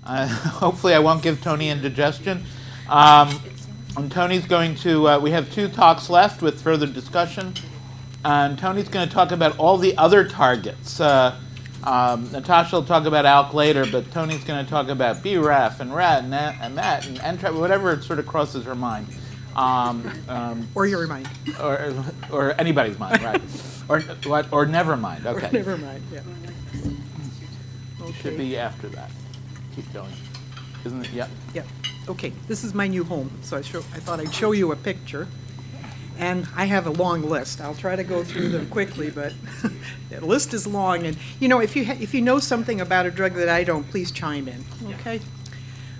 Hopefully I won't give Tony indigestion. And Tony's going to, we have 2 talks left with further discussion. And Tony's going to talk about all the other targets. Natasha will talk about ALK later, but Tony's going to talk about BRAF and RAT and MET and NTRK, whatever sort of crosses her mind. Or your mind. Or anybody's mind, right? Or never mind, okay. Or never mind, yeah. Should be after that. Keep going. Isn't it? Yep. Yeah. Okay, this is my new home, so I thought I'd show you a picture. And I have a long list. I'll try to go through them quickly, but the list is long. And, you know, if you know something about a drug that I don't, please chime in, okay?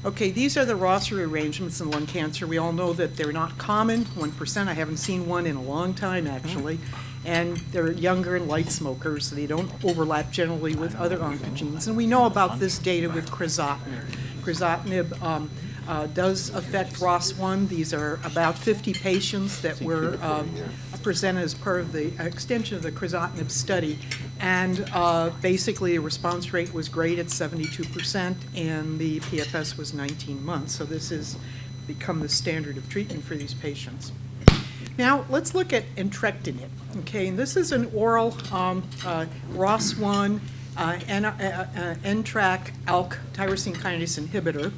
Okay, these are the ROS rearrangements in lung cancer. We all know that they're not common, 1%. I haven't seen one in a long time, actually. And they're younger and light smokers, so they don't overlap generally with other oncogenes. And we know about this data with crizotinib. Crizotinib does affect ROS1. These are about 50 patients that were presented as part of the extension of the crizotinib study. And basically, the response rate was great at 72%, and the PFS was 19 months. So this has become the standard of treatment for these patients. Now, let's look at entrectinib. Okay, and this is an oral ROS1 NTRK ALK tyrosine kinase inhibitor.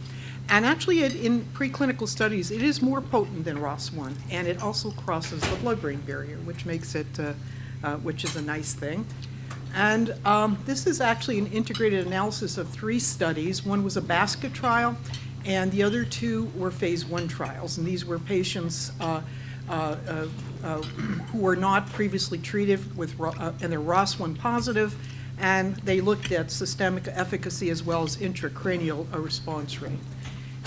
And actually, in preclinical studies, it is more potent than ROS1, and it also crosses the blood-brain barrier, which makes it, which is a nice thing. And this is actually an integrated analysis of 3 studies. One was a basket trial, and the other 2 were phase 1 trials. And these were patients who were not previously treated with, and they're ROS1 positive, and they looked at systemic efficacy as well as intracranial response rate.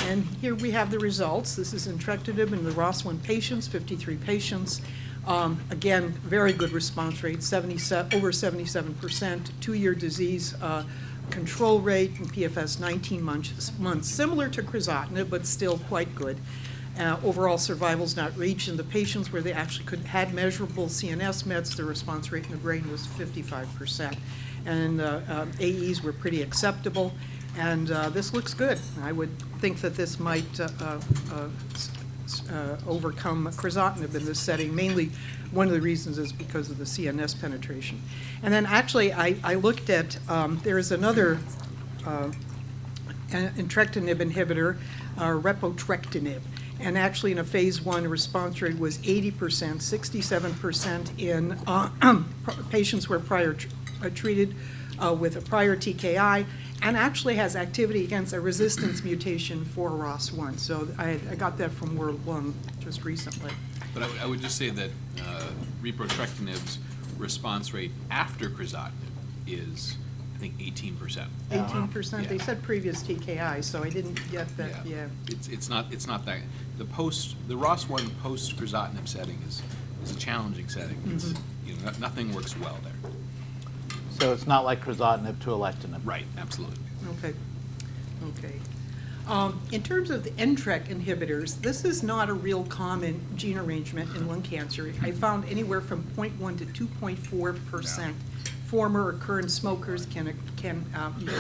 And here we have the results. This is entrectinib in the ROS1 patients, 53 patients. Again, very good response rate, over 77%, 2-year disease control rate, and PFS 19 months, similar to crizotinib, but still quite good. Overall survival is not reached in the patients where they actually had measurable CNS mets. The response rate in the brain was 55%. And AEs were pretty acceptable. And this looks good. I would think that this might overcome crizotinib in this setting. Mainly, one of the reasons is because of the CNS penetration. And then actually, I looked at, there is another entrectinib inhibitor, repotrectinib. And actually, in a phase 1, response rate was 80%, 67% in patients who were prior treated with a prior TKI, and actually has activity against a resistance mutation for ROS1. So I got that from World Lung just recently. But I would just say that repotrectinib's response rate after crizotinib is, I think, 18%. 18%. Yeah. They said previous TKI, so I didn't get that. Yeah. It's not that the ROS1 post crizotinib setting is a challenging setting. It's, nothing works well there. So it's not like crizotinib to alectinib. Right, absolutely. Okay. In terms of the NTRK inhibitors, this is not a real common gene arrangement in lung cancer. I found anywhere from 0.1 to 2.4%. Former or current smokers you can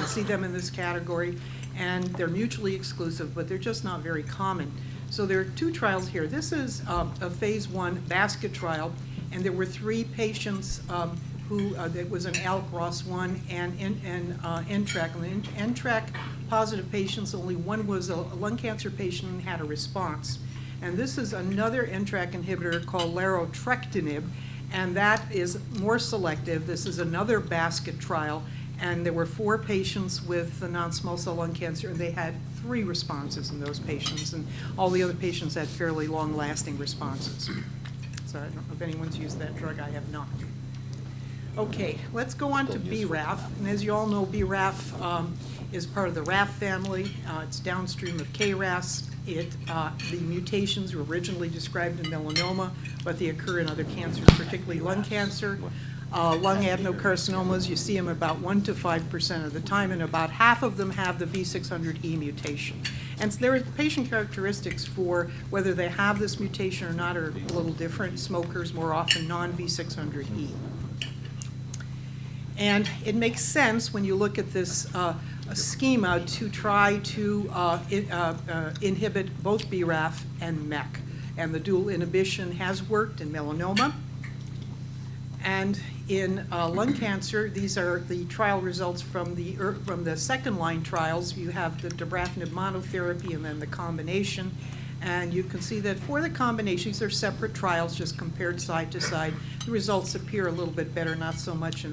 see them in this category, and they're mutually exclusive, but they're just not very common. So there are 2 trials here. This is a phase 1 basket trial, and there were 3 patients who it was an ALK ROS1 and NTRK. And the NTRK positive patients, only one was a lung cancer patient and had a response. And this is another NTRK inhibitor called larotrectinib, and that is more selective. This is another basket trial, and there were 4 patients with non-small cell lung cancer, and they had 3 responses in those patients, and all the other patients had fairly long-lasting responses. So I don't know if anyone's used that drug. I have not. Okay, let's go on to BRAF. And as you all know, BRAF is part of the RAF family. It's downstream of KRAS. The mutations were originally described in melanoma, but they occur in other cancers, particularly lung cancer. Lung adenocarcinomas, you see them about 1 to 5% of the time, and about half of them have the V600E mutation. And so there are patient characteristics for whether they have this mutation or not are a little different. Smokers more often non-V600E. And it makes sense when you look at this schema to try to inhibit both BRAF and MEK. And the dual inhibition has worked in melanoma. And in lung cancer, these are the trial results from the second-line trials. You have the dabrafenib monotherapy and then the combination. And you can see that for the combination, these are separate trials, just compared side to side. The results appear a little bit better, not so much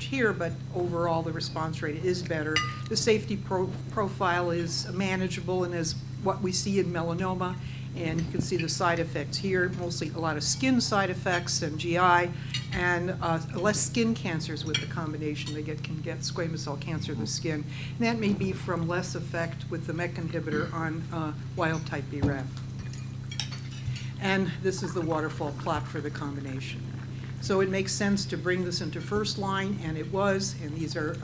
here, but overall the response rate is better. The safety profile is manageable and is what we see in melanoma. And you can see the side effects here, mostly a lot of skin side effects and GI, and less skin cancers with the combination. They can get squamous cell cancer of the skin. And that may be from less effect with the MEK inhibitor on wild-type BRAF. And this is the waterfall plot for the combination. So it makes sense to bring this into first line, and it was. And these are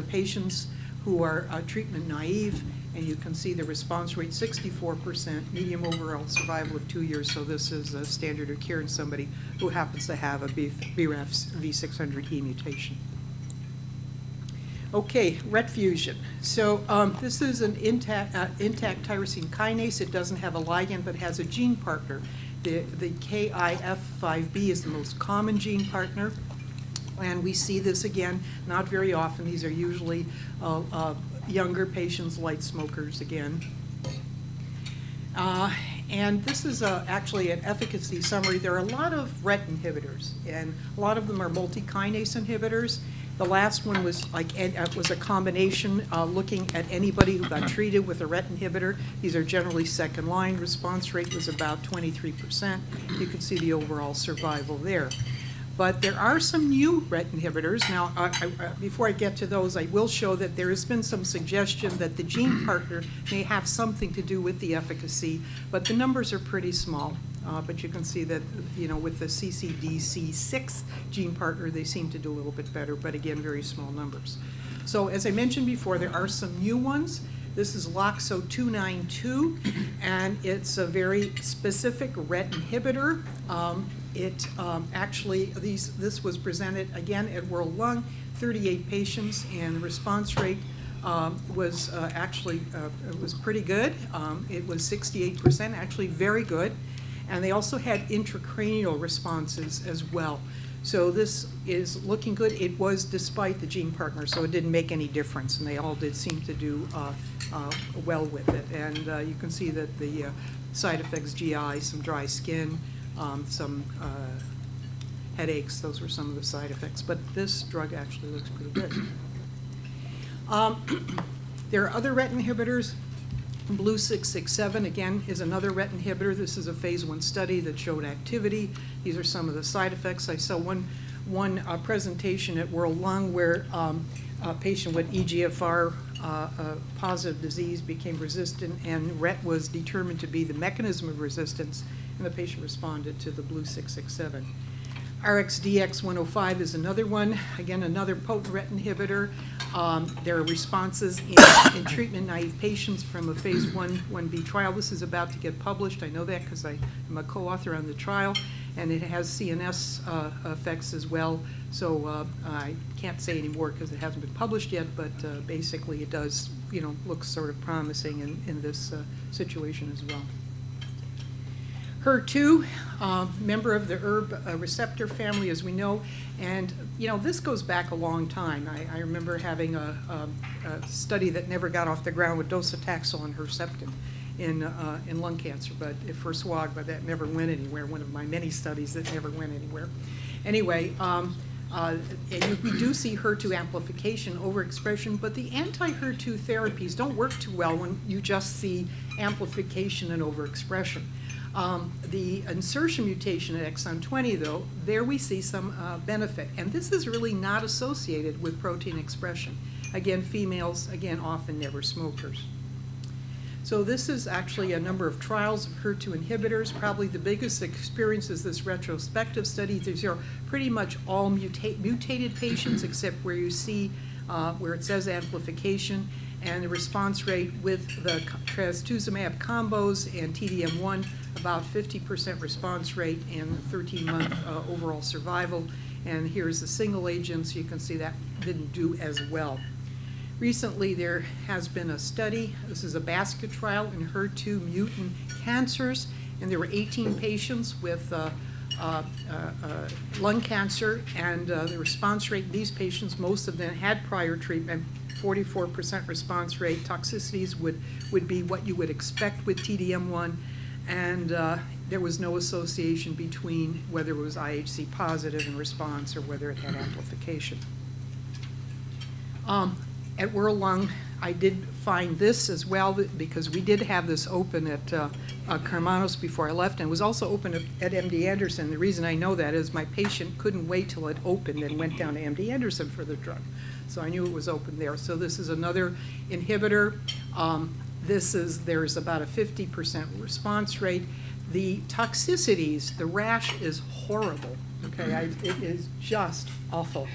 patients who are treatment naive. And you can see the response rate, 64%, median overall survival of 2 years. So this is a standard of care in somebody who happens to have a BRAF V600E mutation. Okay, RET fusion. So this is an intact tyrosine kinase. It doesn't have a ligand, but has a gene partner. The KIF5B is the most common gene partner. And we see this again, not very often. These are usually younger patients, light smokers again. And this is actually an efficacy summary. There are a lot of RET inhibitors, and a lot of them are multi-kinase inhibitors. The last one was was a combination looking at anybody who got treated with a RET inhibitor. These are generally second line. Response rate was about 23%. You can see the overall survival there. But there are some new RET inhibitors. Now, before I get to those, I will show that there has been some suggestion that the gene partner may have something to do with the efficacy, but the numbers are pretty small. But you can see that, with the CCDC6 gene partner, they seem to do a little bit better, but again, very small numbers. So as I mentioned before, there are some new ones. This is LOXO-292, and it's a very specific RET inhibitor. This was presented again at World Lung, 38 patients, and the response rate was pretty good. It was 68%, actually very good. And they also had intracranial responses as well. So this is looking good. It was despite the gene partner, so it didn't make any difference, and they all did seem to do well with it. And you can see that the side effects, GI, some dry skin, some headaches, those were some of the side effects. But this drug actually looks pretty good. There are other RET inhibitors. BLU-667, again, is another RET inhibitor. This is a phase 1 study that showed activity. These are some of the side effects. I saw one presentation at World Lung where a patient with EGFR positive disease became resistant, and RET was determined to be the mechanism of resistance, and the patient responded to the BLU-667. RxDX105 is another one, again, another potent RET inhibitor. There are responses in treatment-naive patients from a phase 1b trial. This is about to get published. I know that because I am a co-author on the trial, and it has CNS effects as well. So I can't say any more because it hasn't been published yet, but basically it does, look sort of promising in this situation as well. HER2, member of the ERB receptor family, as we know, and this goes back a long time. I remember having a study that never got off the ground with docetaxel and Herceptin in lung cancer, but for SWOG, but that never went anywhere. One of my many studies that never went anywhere. Anyway, we do see HER2 amplification, overexpression, but the anti-HER2 therapies don't work too well when you just see amplification and overexpression. The insertion mutation at exon 20, though, there we see some benefit. And this is really not associated with protein expression. Again, females, often never smokers. So this is actually a number of trials of HER2 inhibitors. Probably the biggest experience is this retrospective study. These are pretty much all mutated patients, except where you see where it says amplification. And the response rate with the trastuzumab combos and TDM1, about 50% response rate and 13-month overall survival. And here's the single agents. You can see that didn't do as well. Recently, there has been a study, this is a basket trial in HER2 mutant cancers, and there were 18 patients with lung cancer, and the response rate in these patients, most of them had prior treatment, 44% response rate. Toxicities would be what you would expect with TDM1, and there was no association between whether it was IHC positive in response or whether it had amplification. At World Lung, I did find this as well, because we did have this open at Karmanos before I left, and it was also open at MD Anderson. The reason I know that is my patient couldn't wait till it opened and went down to MD Anderson for the drug. So I knew it was open there. So this is another inhibitor. There's about a 50% response rate. The toxicities, the rash is horrible, okay? It is just awful.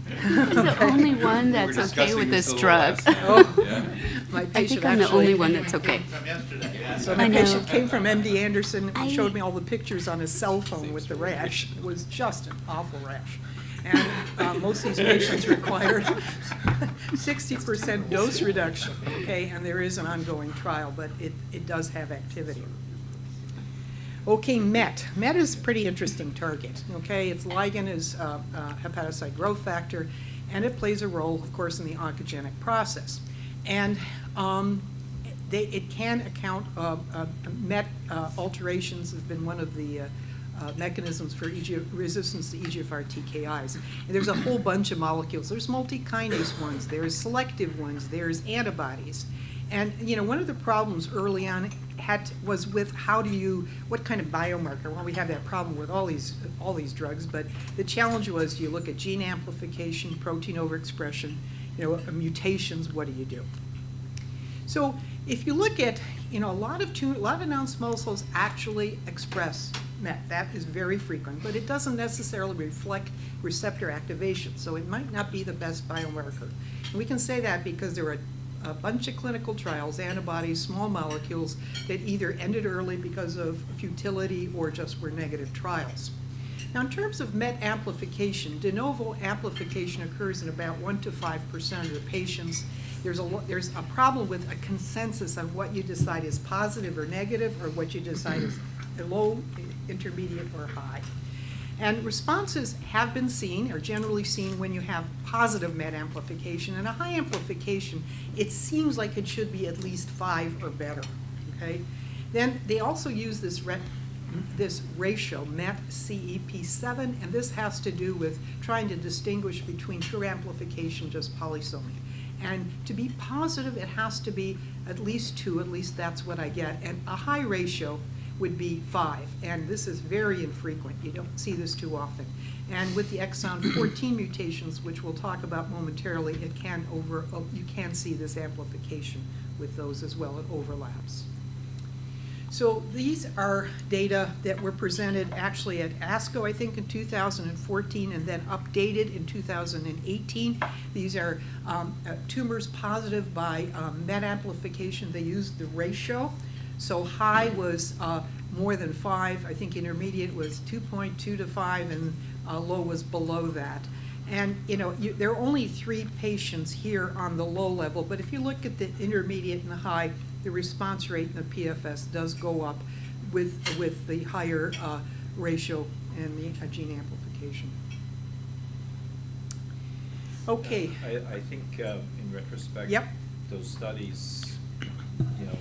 The only one that's okay with this drug. My I patient think I'm the actually- only one that's okay. From yesterday, yeah. So my I know. patient came from MD Anderson and I- showed me all the pictures on his cell phone with the rash. It was just an awful rash. And most of these patients required 60% dose reduction, okay? And there is an ongoing trial, but it does have activity. Okay, MET. MET is a pretty interesting target, okay? Its ligand is hepatocyte growth factor, and it plays a role, of course, in the oncogenic process. And it can account, MET alterations have been one of the mechanisms for resistance to EGFR TKIs. And there's a whole bunch of molecules. There's multi-kinase ones, there's selective ones, there's antibodies. And, you know, one of the problems early on was with what kind of biomarker? Well, we have that problem with all these drugs, but the challenge was you look at gene amplification, protein overexpression, you know, mutations, what do you do? So if you look at, you know, a lot of non-small cells actually express MET. That is very frequent, but it doesn't necessarily reflect receptor activation, so it might not be the best biomarker. And we can say that because there are a bunch of clinical trials, antibodies, small molecules, that either ended early because of futility or just were negative trials. Now, in terms of MET amplification, de novo amplification occurs in about 1 to 5% of the patients. There's a problem with a consensus on what you decide is positive or negative, or what you decide is low, intermediate, or high. And responses have been seen, are generally seen when you have positive MET amplification. And a high amplification, it seems like it should be at least 5 or better, okay? Then they also use this ratio, MET-CEP7, and this has to do with trying to distinguish between true amplification, just polysomy. And to be positive, it has to be at least 2, at least that's what I get. And a high ratio would be 5, and this is very infrequent. You don't see this too often. And with the exon 14 mutations, which we'll talk about momentarily, you can see this amplification with those as well. It overlaps. So these are data that were presented actually at ASCO, I think, in 2014, and then updated in 2018. These are tumors positive by MET amplification. They used the ratio. So high was more than 5. I think intermediate was 2.2 to 5, and low was below that. And, you know, there are only 3 patients here on the low level, but if you look at the intermediate and the high, the response rate in the PFS does go up with the higher ratio and the gene amplification. Okay. I think in retrospect, Yep. those studies, you know,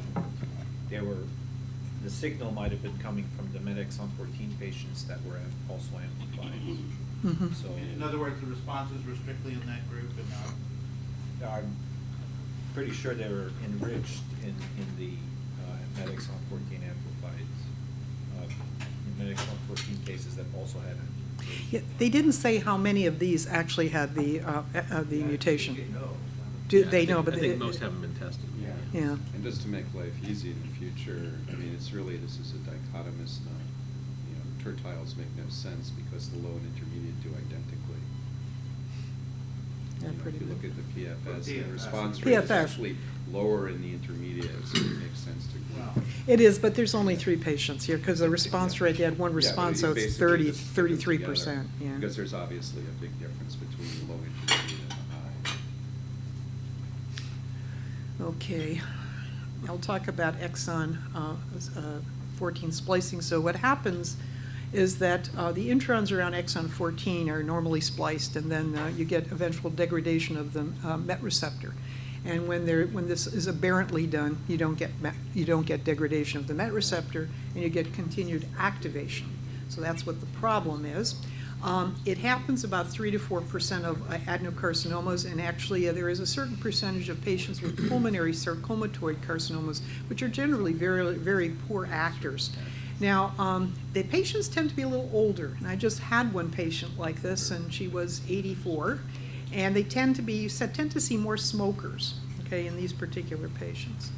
the signal might have been coming from the MET exon 14 patients that were also amplified. Mhm. So In other words, the responses were strictly in that group and not. I'm pretty sure they were enriched in the MET exon 14 amplified, MET exon 14 cases that also had amplification. Yeah, they didn't say how many of these actually had the mutation. Do they know? But I think most haven't been tested. Yeah. And just to make life easy in the future, I mean, this is a dichotomous, tertiles make no sense because the low and intermediate do identically. Yeah, You know, pretty if you look good. at the PFS, the PFS. response rate is PFS. actually lower in the intermediate, so it makes sense to group. It is, but there's only 3 patients here, because the response rate, they had one Yeah, but response, you so it's basically just put them 33%, together, yeah. Because there's obviously a big difference between the low intermediate Okay, I'll talk about exon 14 splicing. So what happens is that the introns around exon 14 are normally spliced, and then you get eventual degradation of the MET receptor. And when this is aberrantly done, you don't get degradation of the MET receptor, and you get continued activation. So that's what the problem is. It happens about 3 to 4% of adenocarcinomas, and actually there is a certain percentage of patients with pulmonary sarcomatoid carcinomas, which are generally very, very poor actors. Now, the patients tend to be a little older, and I just had one patient like this, and she was 84, and they tend to see more smokers, okay, in these particular patients.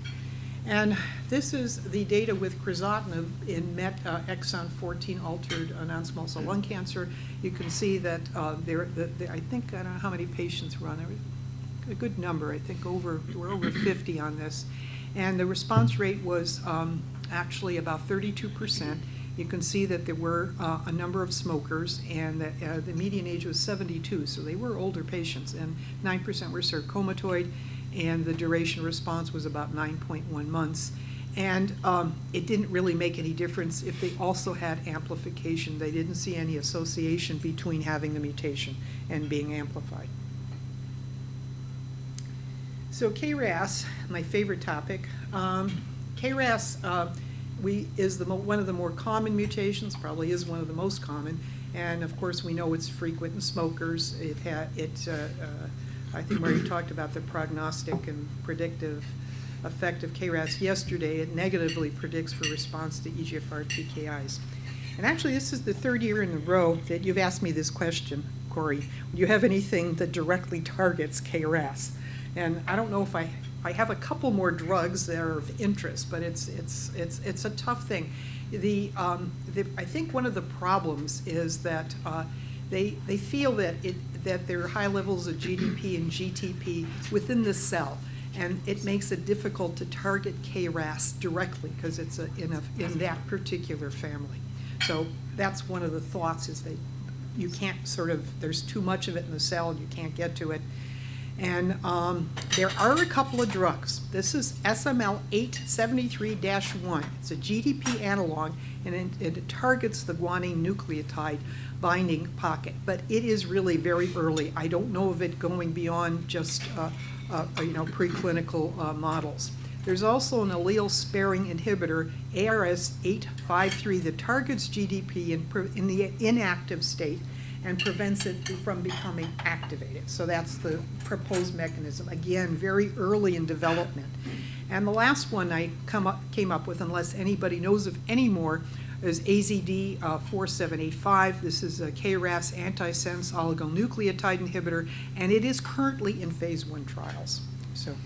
And this is the data with crizotinib in MET exon 14 altered non-small cell lung cancer. You can see that I think, I don't know how many patients were on there, a good number, I think we're over 50 on this. And the response rate was actually about 32%. You can see that there were a number of smokers, and that the median age was 72, so they were older patients, and 9% were sarcomatoid, and the duration response was about 9.1 months. And it didn't really make any difference if they also had amplification. They didn't see any association between having the mutation and being amplified. So KRAS, my favorite topic. KRAS is one of the more common mutations, probably is one of the most common, and of course we know it's frequent in smokers. I think Marty talked about the prognostic and predictive effect of KRAS yesterday. It negatively predicts for response to EGFR TKIs. And actually this is the third year in a row that you've asked me this question, Corey. Do you have anything that directly targets KRAS? And I don't know if I have a couple more drugs that are of interest, but it's a tough thing. I think one of the problems is that they feel that there are high levels of GDP and GTP within the cell, and it makes it difficult to target KRAS directly because it's in that particular family. So that's one of the thoughts, is that you can't there's too much of it in the cell and you can't get to it. And there are a couple of drugs. This is SML873-1. It's a GDP analog, and it targets the guanine nucleotide binding pocket. But it is really very early. I don't know of it going beyond just preclinical models. There's also an allele-sparing inhibitor, ARS-853, that targets GDP in the inactive state and prevents it from becoming activated. So that's the proposed mechanism. Again, very early in development. And the last one I came up with, unless anybody knows of any more, is AZD4785. This is a KRAS antisense oligonucleotide inhibitor, and it is currently in phase 1 trials. So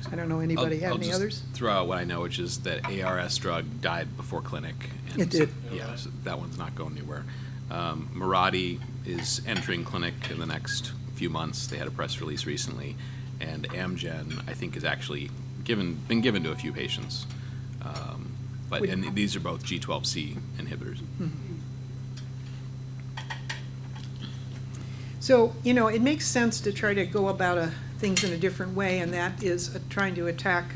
I don't know, anybody have any others? I'll throw out what I know, which is that ARS drug died before clinic. And It did. Yeah, so that one's not going anywhere. Mirati is entering clinic in the next few months. They had a press release recently, and Amgen, I think, is actually been given to a few patients. And these are both G12C inhibitors. So, it makes sense to try to go about things in a different way, and that is trying to attack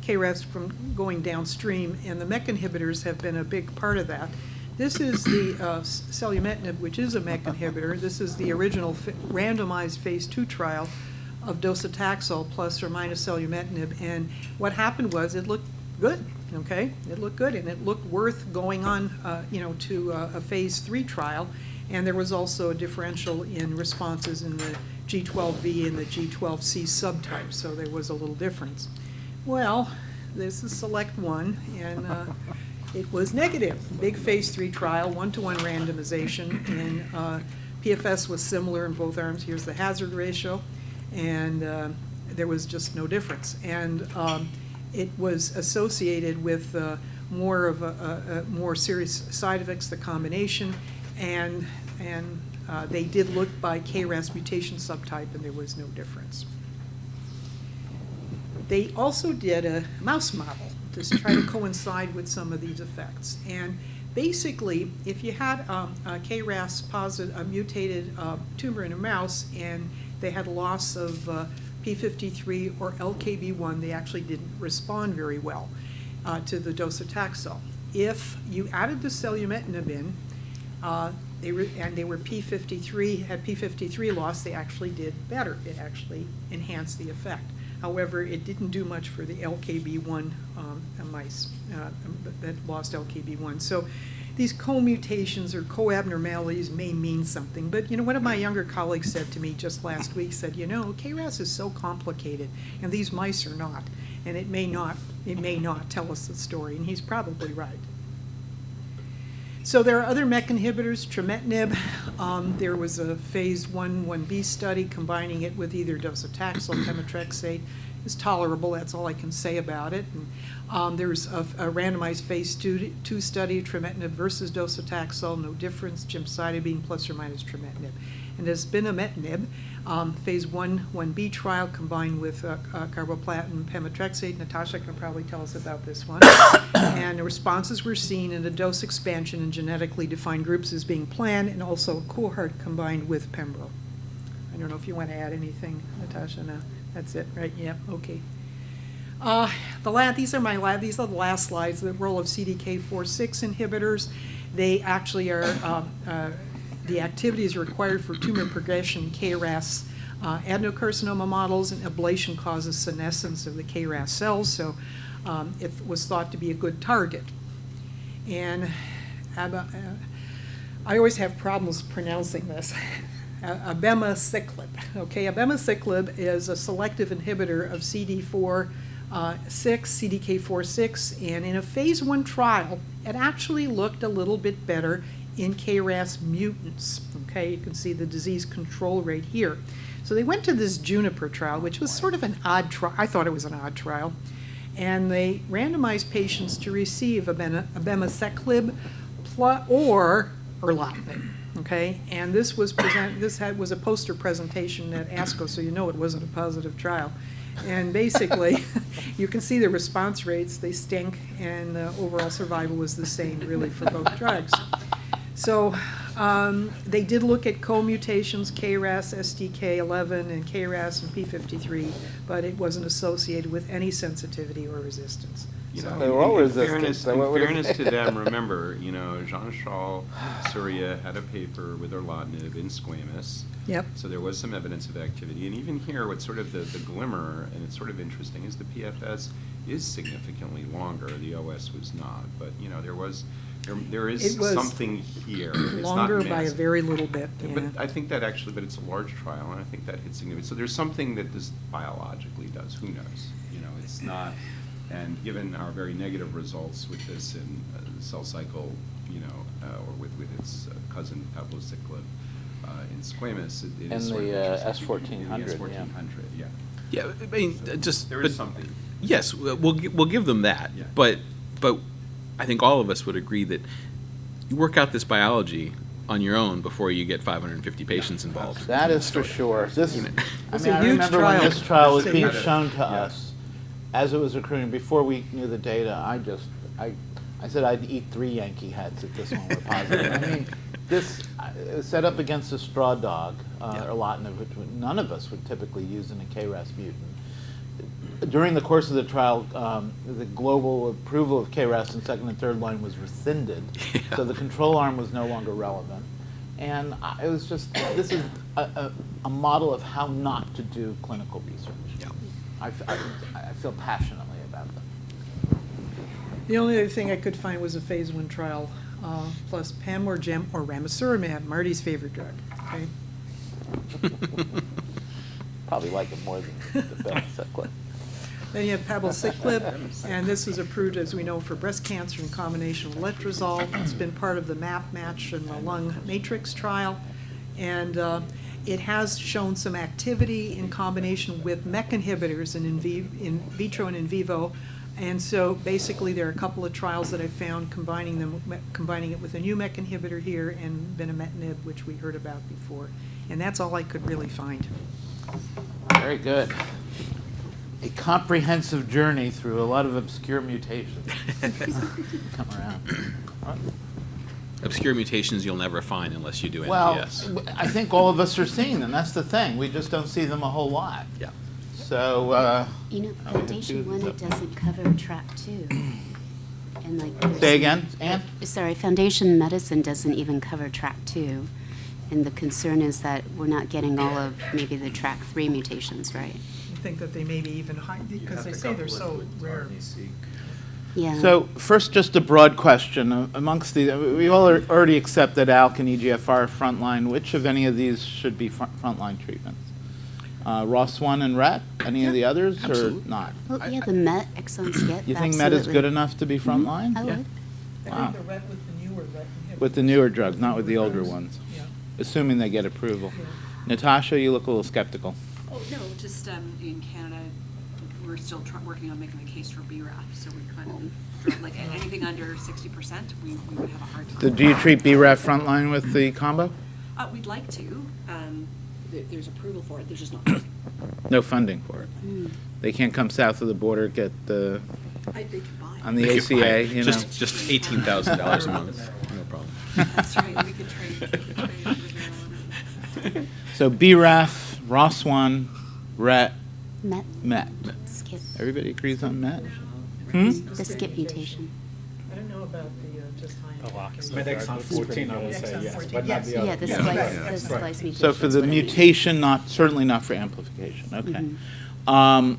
KRAS from going downstream, and the MEK inhibitors have been a big part of that. This is the selumetinib, which is a MEK inhibitor. This is the original randomized phase 2 trial of docetaxel plus or minus selumetinib, and what happened was it looked good, okay? It looked good, and it looked worth going on, to a phase 3 trial, and there was also a differential in responses in the G12V and the G12C subtypes, so there was a little difference. Well, this is SELECT-1, and it was negative. Big phase 3 trial, 1-to-1 randomization, and PFS was similar in both arms. Here's the hazard ratio, and there was just no difference. And it was associated with more serious side effects, the combination, and they did look by KRAS mutation subtype, and there was no difference. They also did a mouse model to try to coincide with some of these effects. And basically, if you had a KRAS positive, a mutated tumor in a mouse, and they had loss of P53 or LKB1, they actually didn't respond very well to the docetaxel. If you added the selumetinib in, and they were P53, had P53 loss, they actually did better. It actually enhanced the effect. However, it didn't do much for the LKB1 mice that lost LKB1. So these co-mutations or co-abnormalities may mean something. But, one of my younger colleagues said to me just last week, said, KRAS is so complicated, and these mice are not. And it may not tell us the story, and he's probably right. So there are other MEK inhibitors, trametinib. There was a phase 1/1b study combining it with either docetaxel, pemetrexate. It's tolerable, that's all I can say about it. And, there's a randomized phase 2 study, trametinib versus docetaxel, no difference, gemcitabine plus or minus trametinib. And there's binimetinib, phase 1/1b trial combined with carboplatin, pemetrexate. Natasha can probably tell us about this one. And the responses were seen in a dose expansion in genetically defined groups is being planned, and also a cohort combined with pembro. I don't know if you want to add anything, Natasha. No, that's it, right? Yeah, okay. These are the last slides. The role of CDK4/6 inhibitors. They actually are. The activity is required for tumor progression, KRAS adenocarcinoma models, and ablation causes senescence of the KRAS cells, so it was thought to be a good target. And I always have problems pronouncing this. Abemaciclib. Okay, abemaciclib is a selective inhibitor of CDK4/6, and in a phase 1 trial, it actually looked a little bit better in KRAS mutants. Okay, you can see the disease control rate here. So they went to this Juniper trial, which was sort of an odd trial. I thought it was an odd trial. And they randomized patients to receive abemaciclib or erlotinib. Okay, and this was was a poster presentation at ASCO, so you know it wasn't a positive trial. And basically, you can see the response rates, they stink, and the overall survival was the same, really, for both drugs. So they did look at co-mutations, KRAS, STK11, and KRAS and P53, but it wasn't associated with any sensitivity or resistance. You So- know, They were all in resistant, fairness, so what would it in fairness be? to them, remember, Jean-Charles Surya had a paper with erlotinib in squamous. Yep. So there was some evidence of activity. And even here, what's sort of the glimmer, and it's sort of interesting, is the PFS is significantly longer. The OS was not. But, there is It was something here. It's not Longer by a massive. very little bit, yeah. But I think that actually, but it's a large trial, and I think that hits significant. So there's something that this biologically does. Who knows? It's not. And given our very negative results with this in cell cycle, or with its cousin palbociclib in squamous, it And is sort of the, interesting. S1400, The S1400, yeah. Yeah, I mean, So just. there but- is something. Yes, we'll give them that. Yeah. But I think all of us would agree that you work out this biology on your own before you get 550 patients involved. That is for sure. This, You know. I It's mean, a I huge remember when trial. this trial was It's a being huge- shown to Yeah. us, as it was accruing, before we knew the data, I said I'd eat 3 Yankee hats if this one were positive. I mean, this set up against a straw dog, erlotinib, which none of us would typically use in a KRAS mutant. During the course of the trial, the global approval of KRAS in second and third line was rescinded, so the control arm was no longer relevant. And it was just, this is a model of how not to do clinical research. Yeah. I feel passionately about that. The only other thing I could find was a phase 1 trial, plus PEM or GEM or ramucirumab, Marty's favorite drug, okay? Probably like it more than the abemaciclib. Then you have palbociclib, and this was approved, as we know, for breast cancer in combination with letrozole. It's been part of the MAP match and the lung matrix trial. And it has shown some activity in combination with MEK inhibitors in vitro and in vivo. And so basically, there are a couple of trials that I found combining it with a new MEK inhibitor here and binimetinib, which we heard about before. And that's all I could really find. Very good. A comprehensive journey through a lot of obscure mutations. Come around. Obscure mutations you'll never find unless you do Well, NGS. I think all of us are seeing them. That's the thing. We just don't see them a whole lot. Yeah. So, You know, Oh, Foundation two- One, it doesn't cover track two. And like. there's say some- again, Ann? Sorry, Foundation Medicine doesn't even cover track two. And the concern is that we're not getting all of maybe the track three mutations, right? You think that they may be even high, because they say they're so rare. Yeah. So first, just a broad question. Amongst the, we all already accept that ALK and EGFR are frontline. Which of any of these should be frontline treatments? ROS1 and RET? Any of the others or absolutely. not? Well, yeah, the MET exons get. You think MET is absolutely. good enough to be frontline? I would. Wow. I think the RET with the newer RET inhibitors. With the newer drugs, not with the older ones, Yeah. assuming they get approval. Yeah. Natasha, you look a little skeptical. Oh, no, just in Canada, we're still working on making the case for BRAF, so we kind of, like, anything under 60%, we would have a hard time. Do you treat BRAF frontline with the combo? We'd like to. There's approval for it, there's just not funding. No funding for it. Mm. They can't come south of the border, get the, They could buy on it. the They could buy ACA, it. you know. Just $18,000 a month, no problem. That's right, we could trade Israel. So BRAF, ROS1, RET, MET, MET. skip, Everybody agrees on MET? Hmm? the skip mutation. I don't know about the just high. Medexon 14, I would say, Exon yes, 14, but not yes. the other. Yeah, the Yeah. splice, Yeah. the splice mutation. So for is the what I mean. mutation, not, certainly not for amplification, okay. Mhm.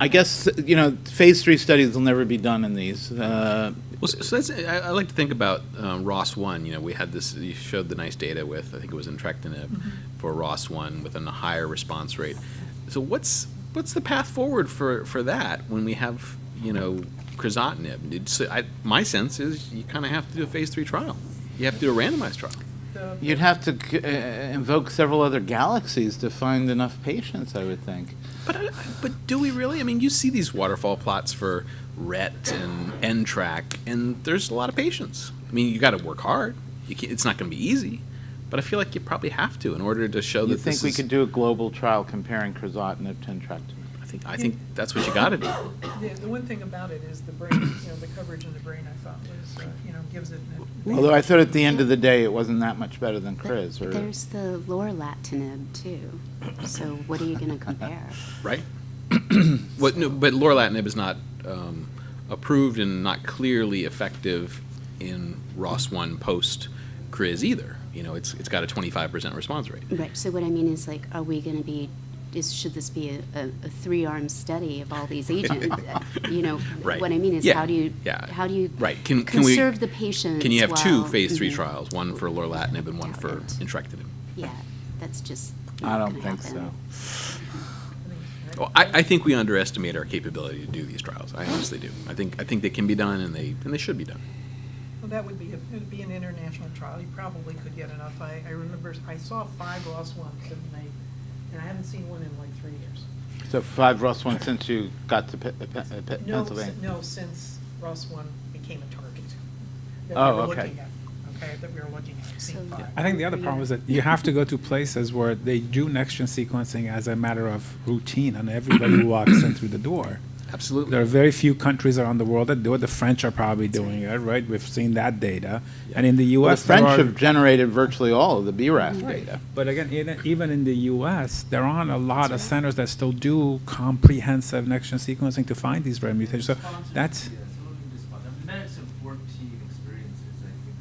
I guess, you know, phase 3 studies will never be done in these. Well, so that's, I like to think about ROS1. You know, we had this, you showed the nice data with, I think it was entrectinib for ROS1 with a higher response rate. So what's the path forward for that when we have, you know, crizotinib? My sense is you kind of have to do a phase 3 trial. You have to do a randomized trial. You'd have to invoke several other galaxies to find enough patients, I would think. But do we really? I mean, you see these waterfall plots for RET and NTRK, and there's a lot of patients. I mean, you got to work hard. It's not going to be easy, but I feel like you probably have to in order to show You that think this we is. could do a global trial comparing crizotinib to entrectinib? I think that's what you got to do. The one thing about it is the brain, you know, the coverage in the brain, I thought was, you know, gives it. Although I thought at the end of the day, it wasn't that much better than But Criz, or? there's the lorlatinib too. So what are you going to compare? Right? But lorlatinib is not approved and not clearly effective in ROS1 post-Criz either. You know, it's got a 25% response rate. Right. So what I mean is, like, are we going to be? Should this be a 3-arm study of all these agents? You know, Right. what I mean is, Yeah. how do you Right. Can we conserve the patients? Can you have two while- phase 3 Mhm. trials, one for lorlatinib and one for Doubt it. entrectinib? Yeah, that's just. I not don't gonna think happen. so. Well, I think we underestimate our capability to do these trials. I honestly do. I think they can be done, and they should be done. Well, that would be, it'd be an international trial. You probably could get enough. I remember, I saw 5 ROS1s and I haven't seen one in like 3 years. So 5 ROS1 since you got to No, Pennsylvania? no, since ROS1 became a target that Oh, we were okay. looking at, okay, that we were looking at, I've seen So- 5. I think the other problem is that you have to go to places where they do next-gen sequencing as a matter of routine, and everybody who walks in through the door. Absolutely. There are very few countries around the world that do it. The French are probably doing it, right? We've seen that data. And in the Well, the U.S., there French are- have generated virtually all of the BRAF Right. data. But again, even in the U.S., there aren't a lot of centers that still do comprehensive next-gen sequencing to find these rare mutations. So that's, Medicine 14 experience is, I think,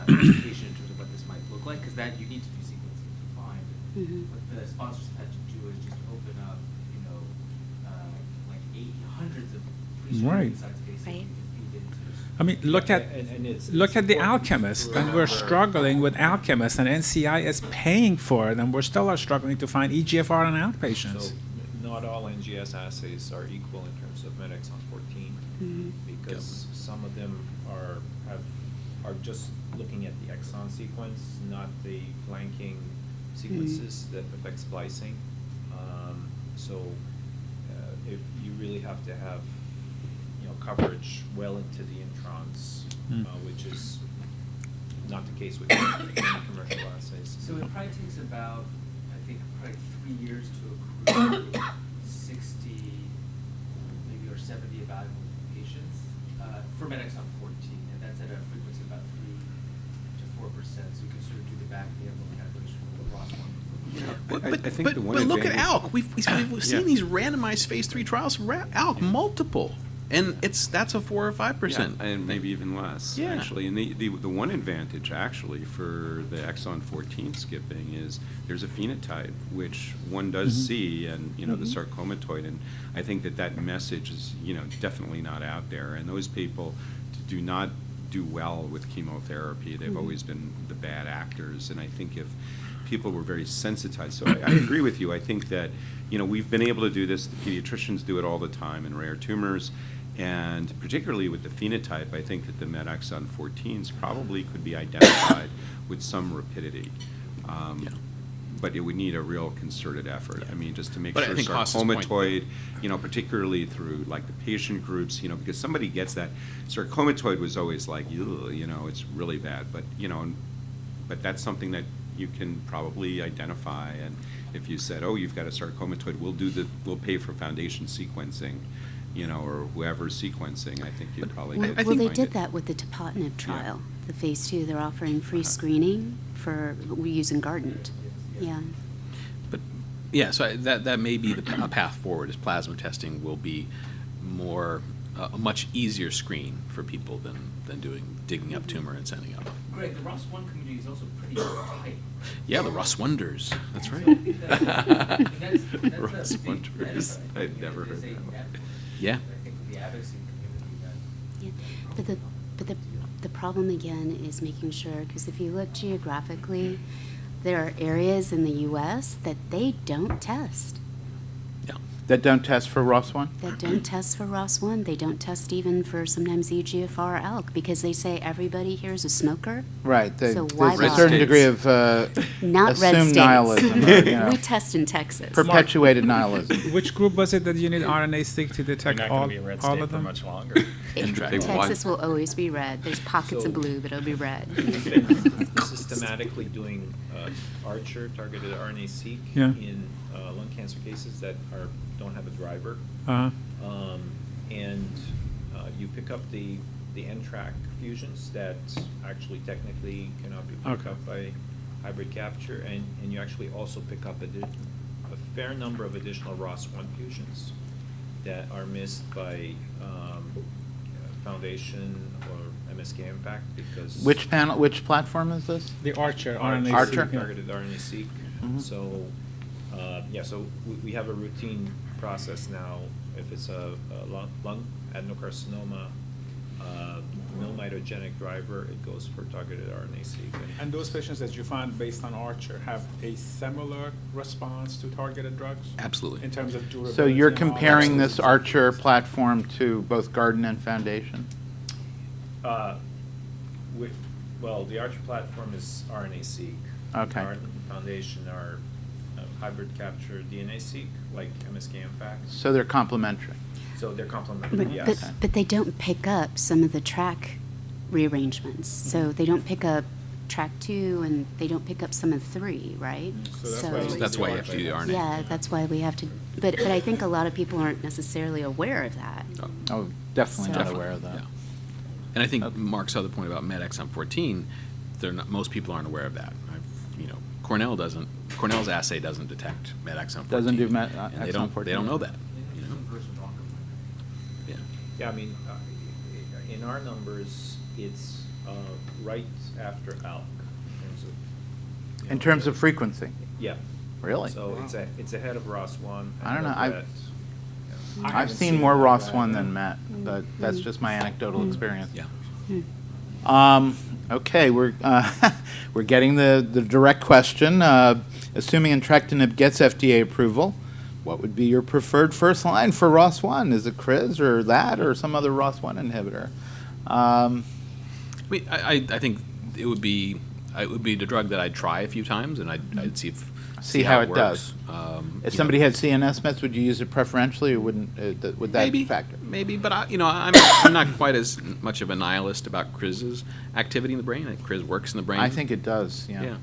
a good indication in terms of what this might look like, because that you need to do sequencing to find it. Mhm. What the sponsors have had to do is just open up, you know, like hundreds of Right. pre-screening sites basically Right. to feed into. I mean, look at the Alchemist, and we're struggling with Alchemist, and NCI is paying for it, and we're still are struggling to find EGFR in outpatients. So not all NGS assays are equal in terms of Medexon 14, Mhm. because some of them are just looking at the exon sequence, not the flanking sequences that affect splicing. So if you really have to have, you know, coverage well into the introns, which is not the case with many commercial assays. So it probably takes about, I think, probably 3 years to accrue 60, maybe or 70 evaluable patients for Medexon 14, and that's at a frequency of about 3 to 4%. So you can sort of do the back of the envelope calculation for what ROS1. I think the one but look at advantage- ALK. We've seen Yeah. these randomized phase 3 trials. ALK multiple, and that's a 4 or 5%. Yeah, and maybe even less, Yeah. actually. And the one advantage, actually, for the exon 14 skipping is there's a phenotype, which one does see, and, you know, the sarcomatoid, and I think that message is, you know, definitely not out there. And those people do not do well with chemotherapy. They've always been the bad actors, and I think if people were very sensitized. So I agree with you. I think that, you know, we've been able to do this. The pediatricians do it all the time in rare tumors. And particularly with the phenotype, I think that the MET exon 14s probably could be identified with some rapidity. Yeah. But it would need a real concerted effort. Yeah. I mean, just to make But I sure think Haas's point- sarcomatoid, you know, particularly through like the patient groups, you know, because somebody gets that. Sarcomatoid was always like, ugh, you know, it's really bad. But, you know, but that's something that you can probably identify. And if you said, oh, you've got a sarcomatoid, we'll pay for foundation sequencing, you know, or whoever's sequencing, I think you'd probably Well, get well, they find did it. that with the tepotinib trial, Yeah. the phase 2. They're offering free screening for, we're using Guardant. Yeah. But yeah, so that may be a path forward. Is plasma testing will be more a much easier screen for people than digging up tumor and sending up. Greg, the ROS1 community is also pretty tight. Yeah, the Ross Wonders. That's right. That's Ross a big Wonders. benefit. I'd never heard There's a that one. net- Yeah. I think with the advocacy community that. Yeah. But the problem again is making sure, because if you look geographically, there are areas in the U.S. that they don't test. Yeah. That don't test for ROS1? That don't test for ROS1. They don't test even for sometimes EGFR ALK because they say everybody here is a smoker. Right. So why There's a bother? certain degree of Not red assumed states. nihilism, or, you know, We test in Texas. perpetuated nihilism. Which group was it that you need RNA-seq to detect We're not all, going to be a red all state of for them? much longer. Texas will always be red. There's pockets So- of blue, but it'll be red. Systematically doing Archer targeted RNA-seq Yeah. in lung cancer cases that don't have a driver. Uh-huh. And you pick up the NTRK fusions that actually technically cannot be picked Okay. up by hybrid capture, and you actually also pick up a fair number of additional ROS1 fusions that are missed by Foundation or MSK Impact because Which platform is this? The Archer Archer RNA-seq. Archer? yeah. targeted RNA-seq. Mhm. So, so we have a routine process now. If it's a lung adenocarcinoma, no mitogenic driver, it goes for targeted RNA-seq. And those patients that you found based on Archer have a similar response to targeted drugs? Absolutely. In terms of durability? So you're and all that? comparing this Archer platform to both Guardant and Foundation? Well, the Archer platform is RNA-seq. Okay. Guardant and Foundation are hybrid capture DNA-seq, like MSK Impact. So they're complementary. So they're complementary, But, yes. but they don't pick up some of the track rearrangements. So they don't pick up track 2 and they don't pick up some of 3, right? That's why you have to do the RNA. Yeah, that's why we have to, but I think a lot of people aren't necessarily aware of that. Oh, definitely not So- aware of that. Yeah. And I think Okay. Mark's other point about MET exon 14, most people aren't aware of that. Cornell's assay doesn't detect MET exon 14. Doesn't do MET and they exon don't 14. know that. You know? Yeah. Yeah, I mean, in our numbers, it's right after ALK in In terms of frequency? Yeah. Really? So it's ahead of ROS1. I don't know, ahead of I've- RET. I've seen more ROS1 than MET, but that's just my anecdotal experience. Yeah. Okay, we're we're getting the direct question. Assuming entrectinib gets FDA approval, what would be your preferred first line for ROS1? Is it CRIZ or that or some other ROS1 inhibitor? I mean, I think it would be the drug that I'd try a few times, and I'd see how it works. does. If somebody had CNS mets, would you use it preferentially, or wouldn't? Would that factor? Maybe, but I'm not quite as much of a nihilist about CRIZ's activity in the brain. I think CRIZ works in the brain. I think it does. Yeah. Yeah.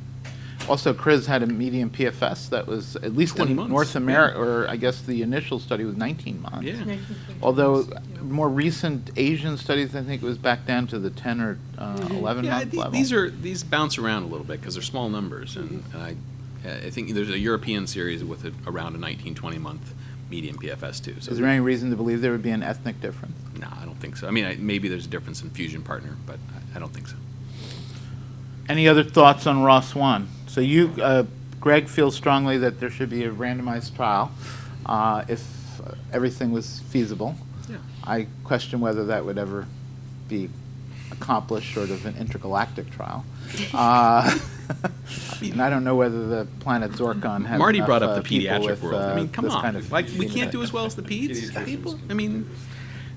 Also, CRIZ had a median PFS that was at least 20 in months, North America, yeah. or I guess the initial study was 19 months. Yeah. Although more recent Asian studies, I think it was back down to the 10 or 11 Yeah, month level. these bounce around a little bit because they're small numbers, and I think there's a European series with around a 19-20 month median PFS too. So Is there any reason to believe there would be an ethnic difference? No, I don't think so. I mean, maybe there's a difference in fusion partner, but I don't think so. Any other thoughts on ROS1? So you, Greg, feels strongly that there should be a randomized trial if everything was feasible. Yeah. I question whether that would ever be accomplished short of an intergalactic trial. And I don't know whether the planet Zorkon has Marty enough, brought up the people pediatric with, world. I mean, come this on. kind of Like, we can't phenotype. do as well as the peds people? I mean,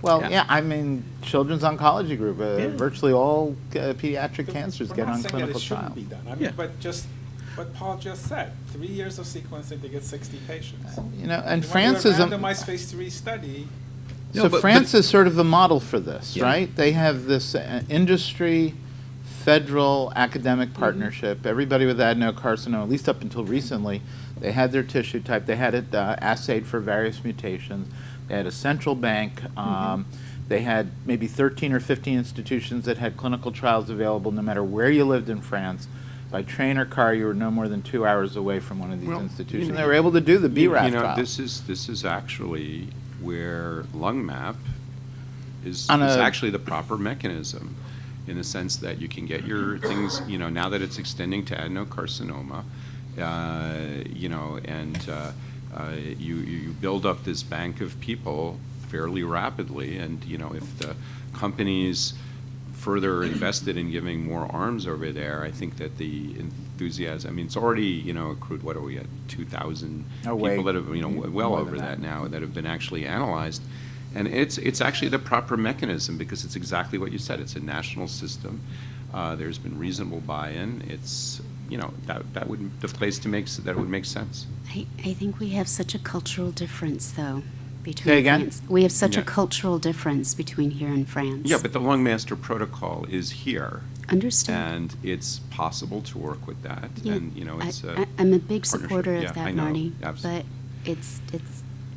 Well, Yeah. yeah, I mean, Children's Oncology Group, Yeah. virtually all pediatric cancers We're get not on saying that clinical it shouldn't trials. be done. I mean, Yeah. but just what Paul just said, 3 years of sequencing to get 60 patients. You know, and You France want is to a... do a randomized phase 3 study. No, So but- France is sort of the model for this, Yeah. right? They have this industry, federal, academic partnership. Everybody with adenocarcinoma, at least up until recently, they had their tissue type. They had it assayed for various mutations. They had a central bank. They had maybe 13 or 15 institutions that had clinical trials available no matter where you lived in France. By train or car, you were no more than 2 hours away from one of these Well, institutions. you know, They were able to do the BRAF You know, trial. this is actually where LungMap is On a- actually the proper mechanism, in the sense that you can get your things, you know, now that it's extending to adenocarcinoma, you know, and you build up this bank of people fairly rapidly, and, you know, if the companies further invested in giving more arms over there, I think that the enthusiasm, I mean, it's already, you know, accrued, what are we at, 2,000 Oh, people wait. that have, you know, well More than over that. that now, that have been actually analyzed. And it's actually the proper mechanism, because it's exactly what you said. It's a national system. There's been reasonable buy-in. It's, you know, that would, the place to make, that would make sense. I think we have such a cultural difference, though, between Say again? France. We have such a Yeah. cultural difference between here and France. Yeah, but the Lung Master Protocol is here, Understood. and it's possible to work with that. Yeah, And, you know, it's a I'm a big partnership. supporter Yeah, of I that, know. Marty. Absolutely. But it's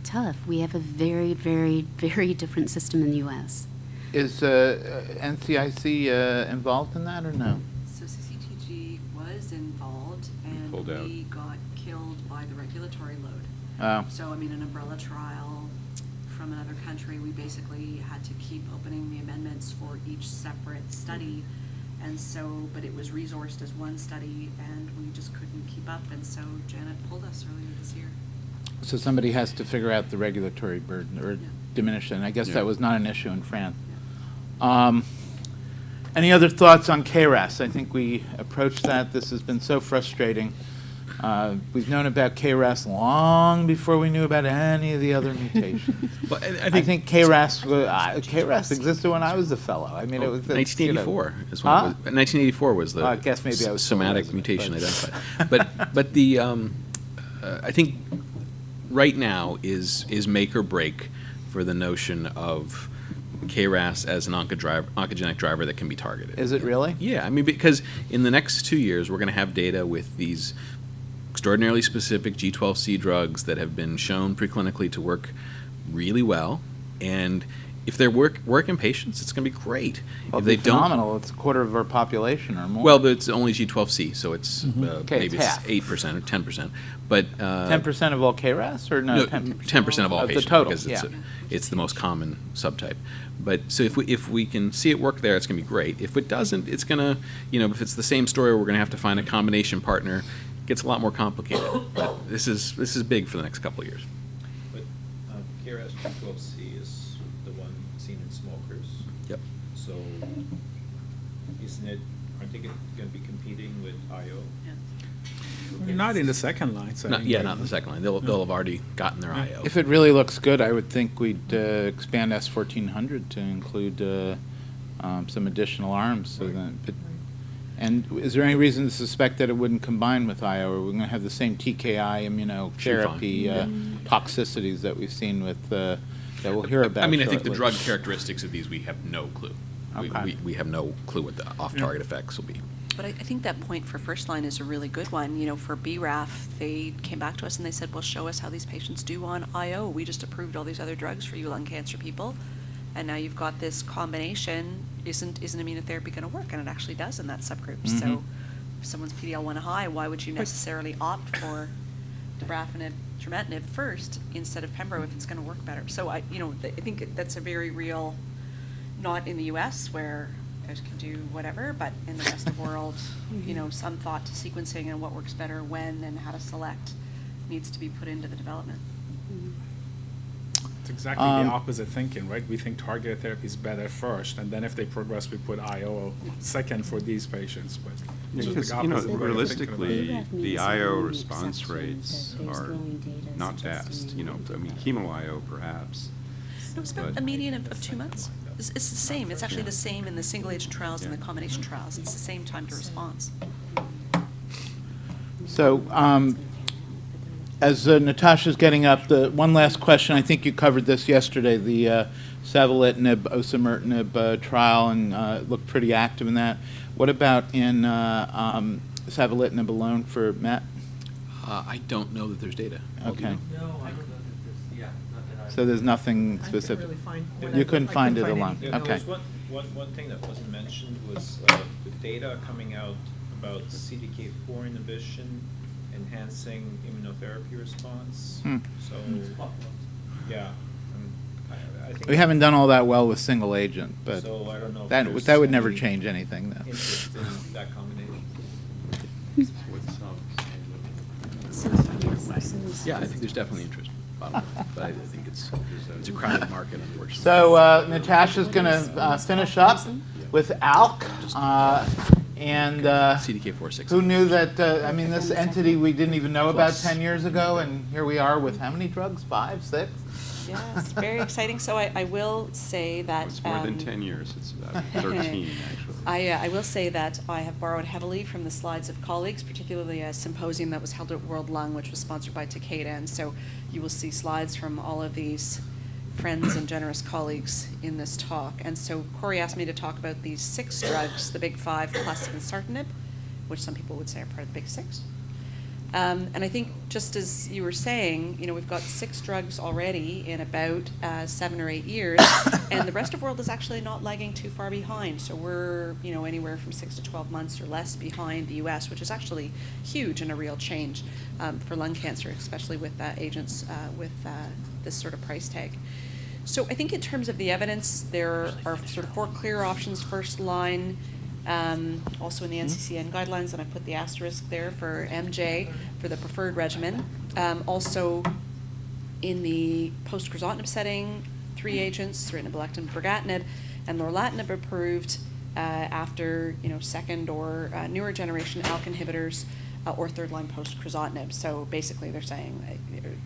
tough. We have a very, very, very different system in the U.S. Is NCIC involved in that or no? So CCTG was involved, and pulled out. we got killed by the regulatory load. Oh. So, I mean, an umbrella trial from another country, we basically had to keep opening the amendments for each separate study. And so, but it was resourced as one study, and we just couldn't keep up, and so Janet pulled us earlier this year. So somebody has to figure out the regulatory burden or Yeah. diminish it. And I guess Yeah. that was not an issue in France. Any other thoughts on KRAS? I think we approached that. This has been so frustrating. We've known about KRAS long before we knew about any of the other mutations. but I think KRAS existed when I was a fellow. I mean, it was 1984 is when Huh? it was, 1984 was the I guess maybe I was still a somatic resident, mutation but- identified. But the I think right now is make or break for the notion of KRAS as an oncogenic driver that can be targeted. Is it really? Yeah, I mean, because in the next 2 years, we're going to have data with these extraordinarily specific G12C drugs that have been shown preclinically to work really well. And if they work in patients, it's going to be great. Well, if they it's phenomenal. It's a quarter of our population or more. well, but it's only G12C, so it's Okay, maybe it's it's half. 8% or 10%. But 10% of all KRAS or no? no, 10% of all Of the patients total, because yeah. it's the most common subtype. But so if we can see it work there, it's going to be great. If it doesn't, it's going to, if it's the same story, we're going to have to find a combination partner. It gets a lot more complicated. But this is big for the next couple of years. But KRAS G12C is the one seen in smokers. Yep. So aren't they going to be competing with IO? Not in the second line, so. Not in the second line. They'll have already gotten their IO. If it really looks good, I would think we'd expand S1400 to include some additional arms. So and is there any reason to suspect that it wouldn't combine with IO, or we're going to have the same TKI immunotherapy toxicities that we've seen with that we'll hear about? I mean, I think the shortly? drug characteristics of these, we have no clue. Okay. We have no clue what the off-target effects will be. But I think that point for first line is a really good one. For BRAF, they came back to us and they said, well, show us how these patients do on IO. We just approved all these other drugs for you lung cancer people. And now you've got this combination. Isn't immunotherapy going to work? And it actually does in that subgroup. So if someone's PD-L1 high, why would you necessarily opt for dabrafenib, trametinib first instead of pembro if it's going to work better? So I think that's a very real, not in the U.S. where you guys can do whatever, but in the rest of the world, some thought to sequencing and what works better when and how to select needs to be put into the development. It's exactly the opposite thinking, right? We think targeted therapy is better first, and then if they progress, we put IO second for these patients. But it's just Because, the opposite way of thinking about it. realistically, the IO response rates are not best. Chemo IO perhaps. No, it's about But- a median of 2 months. It's the same. It's actually the same in the single agent trials and the combination trials. It's the same time to response. So, as Natasha's getting up, the one last question, I think you covered this yesterday, the savolitinib, osimertinib trial, and looked pretty active in that. What about in savolitinib alone for MET? I don't know that there's data. Paul, do you Okay. know? No, I don't know that there's, not that I. So there's nothing I specific? couldn't really find. You couldn't find it alone? Yeah, there Okay. was one thing that wasn't mentioned was the data coming out about CDK4 inhibition enhancing immunotherapy response. Hmm. So, yeah, I think. We haven't done all that well with single agent, but So I don't know if that there's would never any change anything, though. interest in that combination. Yeah, I think there's definitely interest, bottom line. But I think it's a crowded market, unfortunately. So Natasha's going to finish up with ALK, and CDK4/6. who knew that, this entity we didn't even know about 10 years ago, and here we are with how many drugs? 5, 6? Yes, very exciting. So I will say that. It's more than 10 years, it's about 13, actually. I will say that I have borrowed heavily from the slides of colleagues, particularly a symposium that was held at World Lung, which was sponsored by Takeda. And so you will see slides from all of these friends and generous colleagues in this talk. And so Corey asked me to talk about these 6 drugs, the big 5 plus ensartinib, which some people would say are part of the big 6. And I think just as you were saying, we've got 6 drugs already in about 7 or 8 years, and the rest of the world is actually not lagging too far behind. So we're, anywhere from 6 to 12 months or less behind the U.S., which is actually huge and a real change for lung cancer, especially with agents with this sort of price tag. So I think in terms of the evidence, there are sort of 4 clear options. First line, also in the NCCN guidelines, and I put the asterisk there for MJ for the preferred regimen. Also in the post-crizotinib setting, 3 agents, ceritinib, alectinib, brigatinib, and lorlatinib approved after second or newer generation ALK inhibitors or third line post-crizotinib. So basically they're saying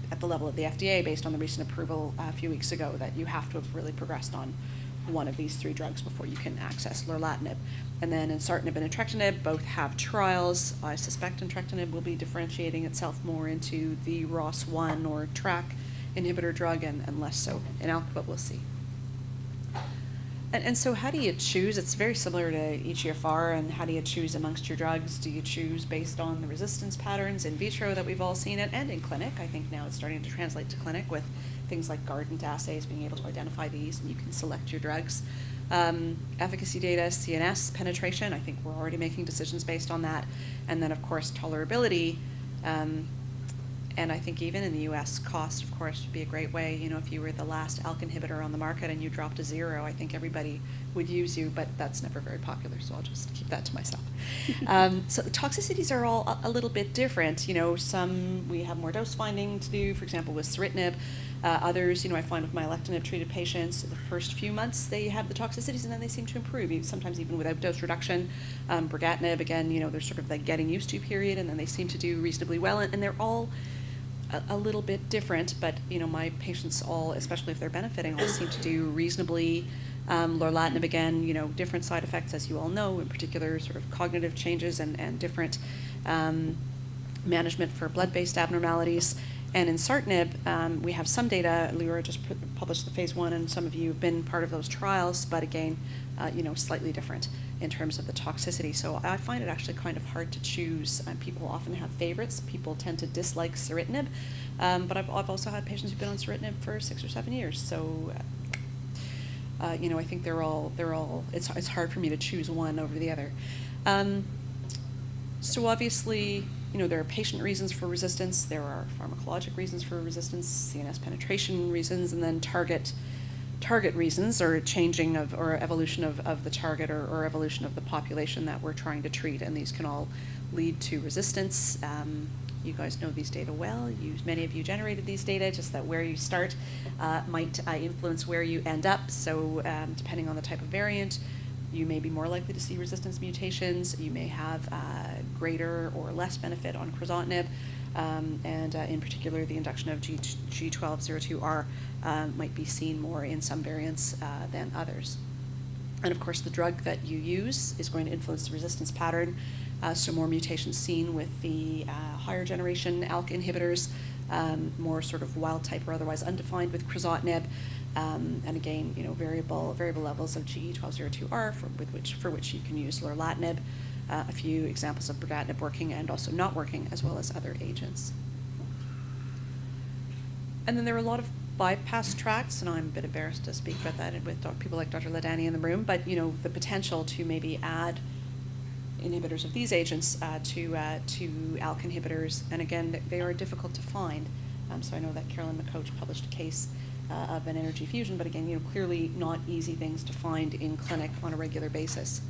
at the level of the FDA, based on the recent approval a few weeks ago, that you have to have really progressed on one of these 3 drugs before you can access lorlatinib. And then ensartinib and entrectinib both have trials. I suspect entrectinib will be differentiating itself more into the ROS1 or TRAC inhibitor drug and less so in ALK, but we'll see. And so how do you choose? It's very similar to EGFR, and how do you choose amongst your drugs? Do you choose based on the resistance patterns in vitro that we've all seen, and in clinic? I think now it's starting to translate to clinic with things like Guardant assays, being able to identify these, and you can select your drugs. Efficacy data, CNS penetration, I think we're already making decisions based on that. And then, of course, tolerability. And I think even in the U.S., cost, of course, would be a great way. If you were the last ALK inhibitor on the market and you dropped to 0, I think everybody would use you, but that's never very popular, so I'll just keep that to myself. So the toxicities are all a little bit different. Some we have more dose finding to do, for example, with ceritinib. Others, I find with my alectinib-treated patients, the first few months they have the toxicities and then they seem to improve, sometimes even without dose reduction. Brigatinib, again, there's sort of that getting used to period, and then they seem to do reasonably well, and they're all a little bit different, but my patients all, especially if they're benefiting, all seem to do reasonably. Lorlatinib, again, different side effects, as you all know, in particular sort of cognitive changes and different management for blood-based abnormalities. And in ensartinib, we have some data. Lyra just published the phase 1, and some of you have been part of those trials, but again, slightly different in terms of the toxicity. So I find it actually kind of hard to choose. People often have favorites. People tend to dislike ceritinib, but I've also had patients who've been on ceritinib for 6 or 7 years. So, I think they're all. It's hard for me to choose one over the other. So obviously, you know, there are patient reasons for resistance, there are pharmacologic reasons for resistance, CNS penetration reasons, and then target reasons, or changing of, or evolution of the target, or evolution of the population that we're trying to treat, and these can all lead to resistance. You guys know these data well. Many of you generated these data, just that where you start might influence where you end up. So depending on the type of variant, you may be more likely to see resistance mutations. You may have greater or less benefit on crizotinib, and in particular, the induction of G1202R might be seen more in some variants than others. And of course, the drug that you use is going to influence the resistance pattern. So more mutations seen with the higher generation ALK inhibitors, more sort of wild type or otherwise undefined with crizotinib, and again, you know, variable levels of G1202R for which you can use lorlatinib. A few examples of brigatinib working and also not working, as well as other agents. And then there are a lot of bypass tracks, and I'm a bit embarrassed to speak about that with people like Dr. Ladani in the room, but you know, the potential to maybe add inhibitors of these agents to ALK inhibitors, and again, they are difficult to find. So I know that Carolyn McCoach published a case of an energy fusion, but again, you know, clearly not easy things to find in clinic on a regular basis.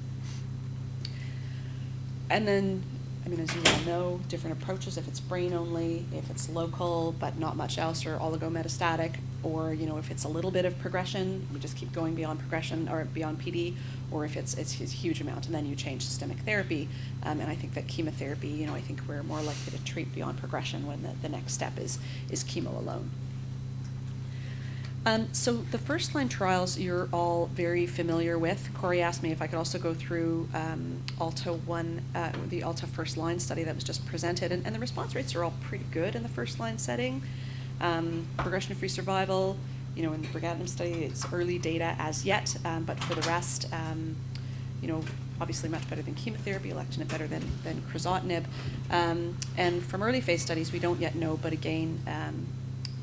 And then, I mean, as you all know, different approaches, if it's brain only, if it's local but not much else, or oligometastatic, or, you know, if it's a little bit of progression, we just keep going beyond progression or beyond PD, or if it's a huge amount, and then you change systemic therapy. And I think that chemotherapy, you know, I think we're more likely to treat beyond progression when the next step is chemo alone. So the first-line trials you're all very familiar with. Corey asked me if I could also go through ALTA-1, the ALTA first-line study that was just presented, and the response rates are all pretty good in the first-line setting. Progression-free survival, you know, in the brigatinib study, it's early data as yet, but for the rest, you know, obviously much better than chemotherapy, alectinib better than crizotinib. And from early phase studies, we don't yet know, but again,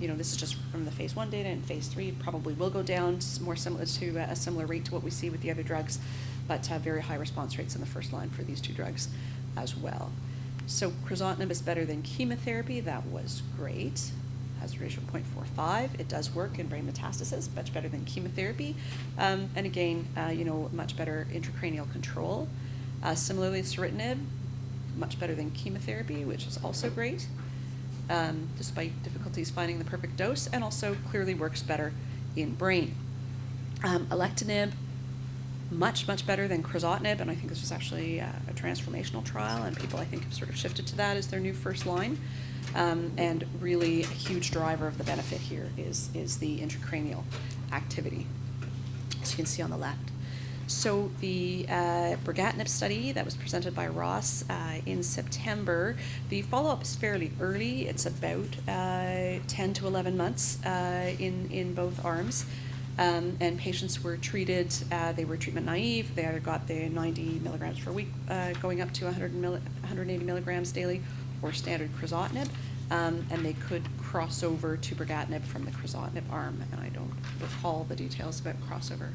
you know, this is just from the phase 1 data, and phase 3 probably will go down more similar to a similar rate to what we see with the other drugs, but very high response rates in the first line for these two drugs as well. So crizotinib is better than chemotherapy. That was great. Hazard ratio 0.45. It does work in brain metastasis, much better than chemotherapy. And again, you know, much better intracranial control. Similarly, ceritinib, much better than chemotherapy, which is also great. Despite difficulties finding the perfect dose, and also clearly works better in brain. Alectinib, much better than crizotinib, and I think this was actually a transformational trial, and people I think have sort of shifted to that as their new first line. And really a huge driver of the benefit here is the intracranial activity, as you can see on the left. So the brigatinib study that was presented by Ross in September, the follow-up is fairly early. It's about 10 to 11 months in both arms. And patients were treated, they were treatment naive. They either got the 90 milligrams per week going up to 180 milligrams daily, or standard crizotinib. And they could cross over to brigatinib from the crizotinib arm. And I don't recall the details about crossover.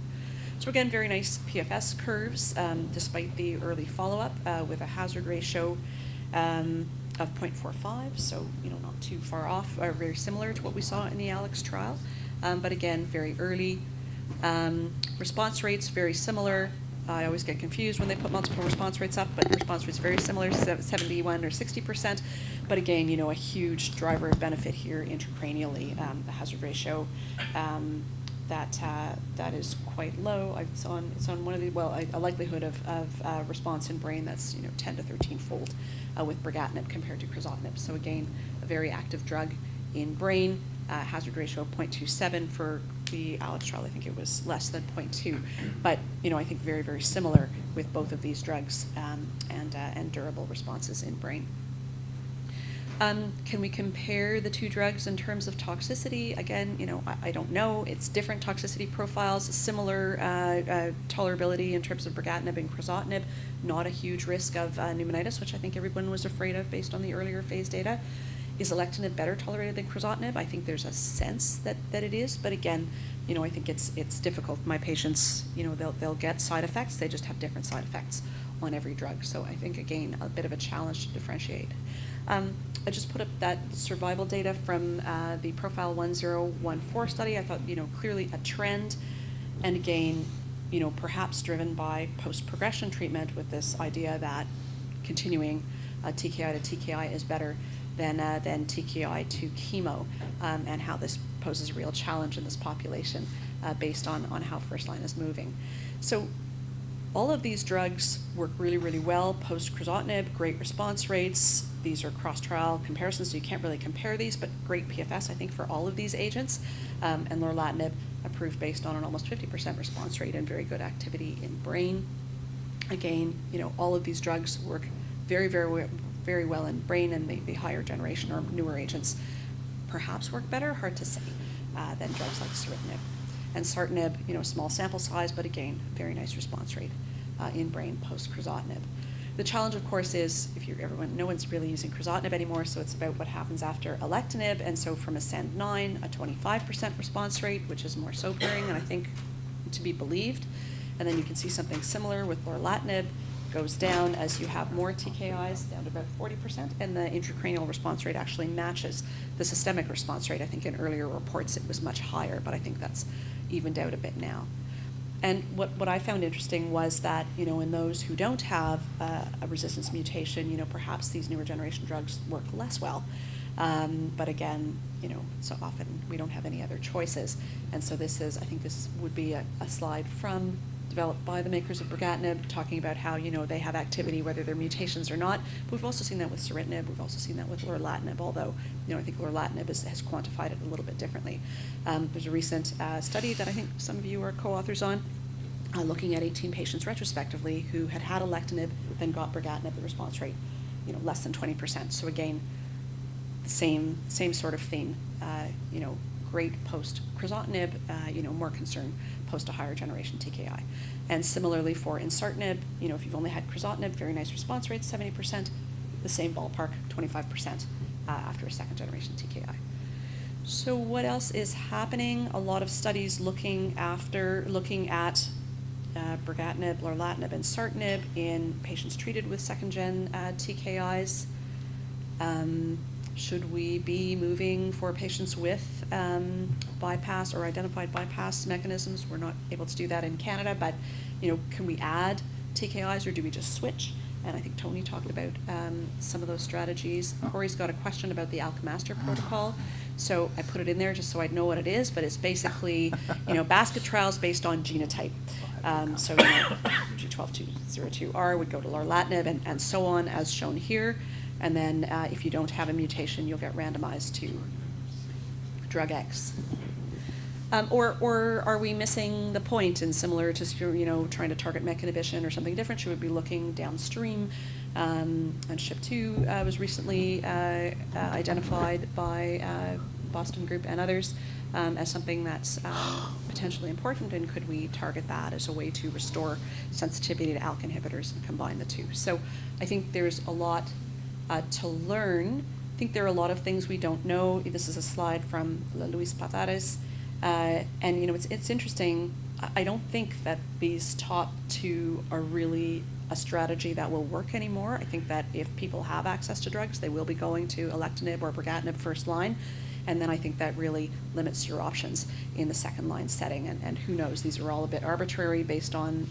So again, very nice PFS curves, despite the early follow-up, with a hazard ratio of 0.45, so you know, not too far off, or very similar to what we saw in the ALEX trial, but again, very early. Response rates very similar. I always get confused when they put multiple response rates up, but response rates very similar, 71 or 60%. But again, you know, a huge driver of benefit here intracranially, the hazard ratio. That is quite low. It's on one of the, well, a likelihood of response in brain that's, you know, 10 to 13-fold with brigatinib compared to crizotinib. So again, a very active drug in brain. Hazard ratio of 0.27 for the ALEX trial. I think it was less than 0.2, but you know, I think very similar with both of these drugs, and durable responses in brain. Can we compare the two drugs in terms of toxicity? Again, you know, I don't know. It's different toxicity profiles, similar tolerability in terms of brigatinib and crizotinib, not a huge risk of pneumonitis, which I think everyone was afraid of based on the earlier phase data. Is alectinib better tolerated than crizotinib? I think there's a sense that it is, but again, you know, I think it's difficult. My patients, you know, they'll get side effects. They just have different side effects on every drug. So I think, again, a bit of a challenge to differentiate. I just put up that survival data from the Profile 1014 study. I thought, clearly a trend, and again, perhaps driven by post-progression treatment with this idea that continuing TKI to TKI is better than TKI to chemo, and how this poses a real challenge in this population based on how first line is moving. So all of these drugs work really, really well. Post-crizotinib, great response rates. These are cross-trial comparisons, so you can't really compare these, but great PFS, I think, for all of these agents. And lorlatinib approved based on an almost 50% response rate and very good activity in brain. Again, all of these drugs work very, very, very well in brain, and the higher generation or newer agents perhaps work better, hard to say, than drugs like ceritinib. And sartanib, small sample size, but again, very nice response rate in brain post-crizotinib. The challenge, of course, is no one's really using crizotinib anymore, so it's about what happens after alectinib. And so from ASCEND-9, a 25% response rate, which is more sobering and I think to be believed. And then you can see something similar with lorlatinib, goes down as you have more TKIs, down to about 40%, and the intracranial response rate actually matches the systemic response rate. I think in earlier reports it was much higher, but I think that's evened out a bit now. And what I found interesting was that, in those who don't have a resistance mutation, perhaps these newer generation drugs work less well. But again, so often we don't have any other choices. And so I think this would be a slide developed by the makers of brigatinib, talking about how, they have activity whether they're mutations or not. But we've also seen that with ceritinib. We've also seen that with lorlatinib, although, I think lorlatinib has quantified it a little bit differently. There's a recent study that I think some of you are co-authors on, looking at 18 patients retrospectively who had alectinib, then got brigatinib, the response rate, less than 20%. So again, the same sort of theme, great post-crizotinib, more concern post a higher generation TKI. And similarly for insertinib, if you've only had crizotinib, very nice response rate, 70%, the same ballpark, 25% after a second generation TKI. So what else is happening? A lot of studies looking at brigatinib, lorlatinib, and insertinib in patients treated with second-gen TKIs. Should we be moving for patients with bypass or identified bypass mechanisms? We're not able to do that in Canada, but can we add TKIs or do we just switch? And I think Tony talked about some of those strategies. Corey's got a question about the Alka-Master protocol. So I put it in there just so I'd know what it is, but it's basically, basket trials based on genotype. So G1202R would go to lorlatinib and so on, as shown here. And then if you don't have a mutation, you'll get randomized to drug X. Or are we missing the point? And similar to trying to target MEK inhibition or something different, should we be looking downstream? And SHP2 was recently identified by Boston Group and others as something that's potentially important, and could we target that as a way to restore sensitivity to ALK inhibitors and combine the two? So I think there's a lot to learn. I think there are a lot of things we don't know. This is a slide from Luis Patares. And it's interesting. I don't think that these top two are really a strategy that will work anymore. I think that if people have access to drugs, they will be going to alectinib or brigatinib first line. And then I think that really limits your options in the second line setting. And who knows, these are all a bit arbitrary based on,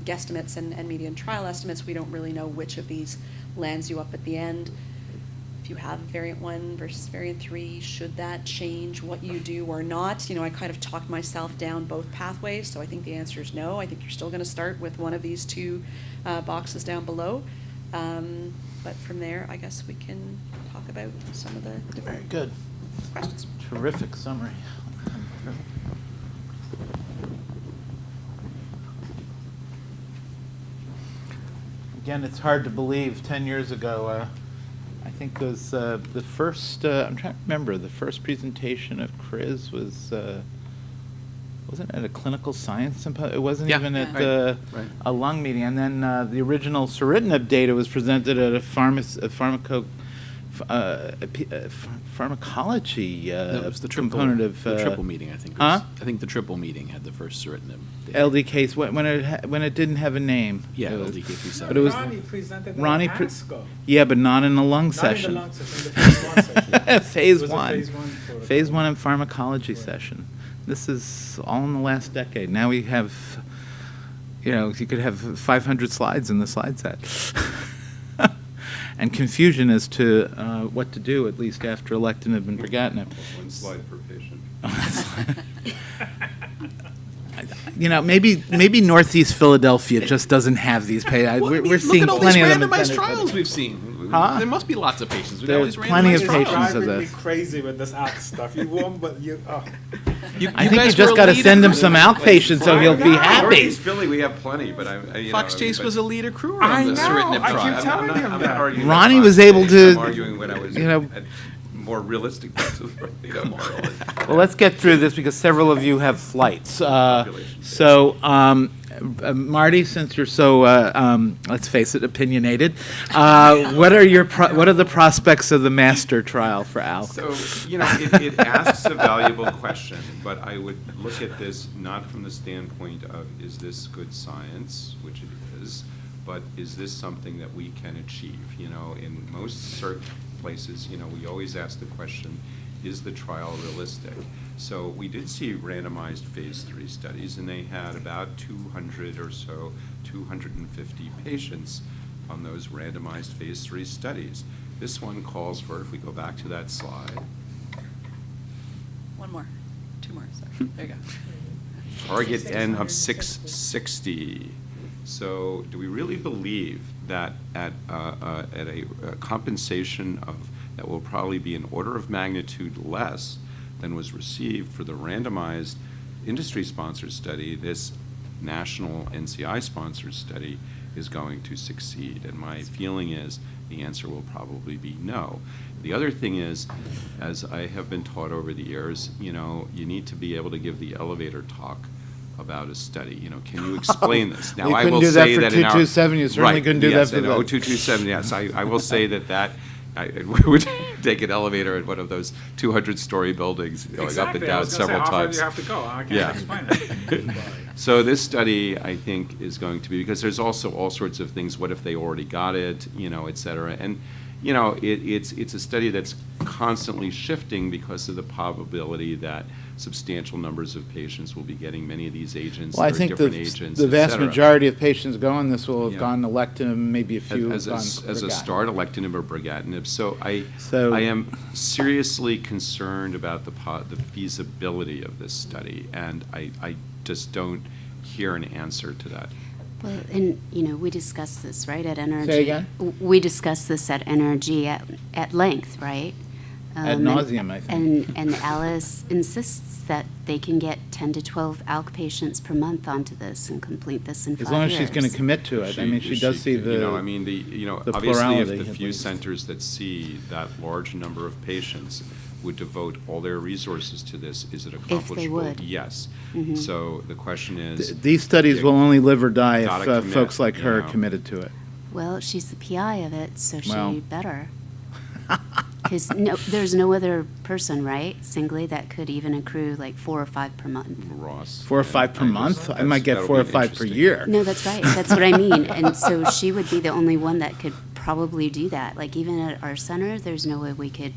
guesstimates and median trial estimates. We don't really know which of these lands you up at the end. If you have variant 1 versus variant 3, should that change what you do or not? I kind of talked myself down both pathways, so I think the answer is no. I think you're still going to start with one of these two boxes down below. But from there, I guess we can talk about some of the different Very good. questions. Terrific summary. Again, it's hard to believe 10 years ago, I think it was the first, I'm trying to remember, the first presentation of CRIS wasn't at a clinical science symposium. It wasn't even at a lung meeting. And then the original ceritinib data was presented at a pharmacology That was the triple, component of the triple meeting, I think. Huh? I think the triple meeting had the first ceritinib data. LD case when it didn't have a name. Yeah, It was- LDK37. But it was Ronnie presented Ronnie at pre- ASCO. Yeah, but not in the lung Not session. in the lung session, in the phase 1 session. Phase It was a one. phase 1 protocol. Phase 1 and pharmacology Right. session. This is all in the last decade. Now we have, you could have 500 slides in the slide set. And confusion as to what to do, at least after alectinib and brigatinib. One slide per patient. Maybe Northeast Philadelphia just doesn't have these we're seeing plenty of them. Look at all these randomized in trials we've seen. Huh? There must be lots of patients. We've got all There's these plenty of randomized patients trials. of Driving me this. crazy with this ALK stuff. You won't, but you. Oh. I think you guys just were got to a lead send him accruer. some outpatients so he'll be happy. Northeast Philly, we have plenty, but Fox Chase was a lead accruer I on the know, ceritinib I keep trial. telling him I'm that. not arguing. Ronnie about was Fox able Chase. to, I'm arguing when I was at more realistic parts of the model. Well, let's get through this because several of you have flights. Population. So, Marty, since you're so, let's face it, opinionated, what are the prospects of the master trial for ALK? So, it asks a valuable question, but I would look at this not from the standpoint of, is this good science, which it is, but is this something that we can achieve? In most certain places, we always ask the question, is the trial realistic? So we did see randomized phase 3 studies, and they had about 200 or so, 250 patients on those randomized phase 3 studies. This one calls for, if we go back to that slide, One more, 2 more, sorry. There you go. target N of 660. So do we really believe that at a compensation that will probably be an order of magnitude less than was received for the randomized industry-sponsored study, this national NCI-sponsored study is going to succeed? And my feeling is the answer will probably be no. The other thing is, as I have been taught over the years, you need to be able to give the elevator talk about a study. Can you explain this? Now, We I couldn't will do that say for that in our 227. You certainly right, couldn't do yes, that for and the 0227. Yes, I will say that I would take an elevator at one of those 200-story buildings, going up and Exactly. I down was gonna say, several how far times. do you have to go? I can't Yeah. explain it. So this study, I think, is going to be, because there's also all sorts of things. What if they already got it, et cetera? And it's a study that's constantly shifting because of the probability that substantial numbers of patients will be getting many of these agents. Well, I or think different agents, the et vast cetera. majority of patients going this will have Yeah. gone alectinib, maybe a few have as gone a brigatinib. start, alectinib or brigatinib. So I So- am seriously concerned about the feasibility of this study, and I just don't hear an answer to that. Well, and, we discussed this, right, at NRG? Say again? We discussed this at NRG at length, right? Ad And- nauseam, I think. And Alice insists that they can get 10 to 12 ALK patients per month onto this and complete this in 5 years. As long as she's going to commit to it. I mean, she does see the. Obviously, plurality, if the at few least. centers that see that large number of patients would devote all their resources to this, is it accomplishable? would. Yes. Mhm. So the question is. These studies you will only live or die gotta if commit, folks like you her are know. committed to it. Well, she's the PI of it, so Well. she better. Because there's no other person, right, singly, that could even accrue like 4 or 5 per month. Ross. 4 or 5 per month? I might get that'll 4 or be 5 per interesting. year. No, that's right. That's what I mean. And so she would be the only one that could probably do that. Like even at our center, there's no way we could.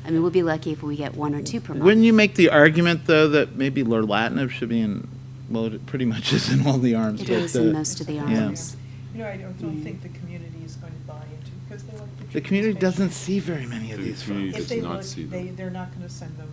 I mean, we'll be lucky if we get 1 or 2 per month. Wouldn't you make the argument, though, that maybe lorlatinib should be in, well, it pretty much is in all the arms. It but, is in most of the yeah. arms. I don't think the community is going to buy into, because they like to treat The community these doesn't patients. see very many of The these community folks. If does they not look, see them. they're not going to send them,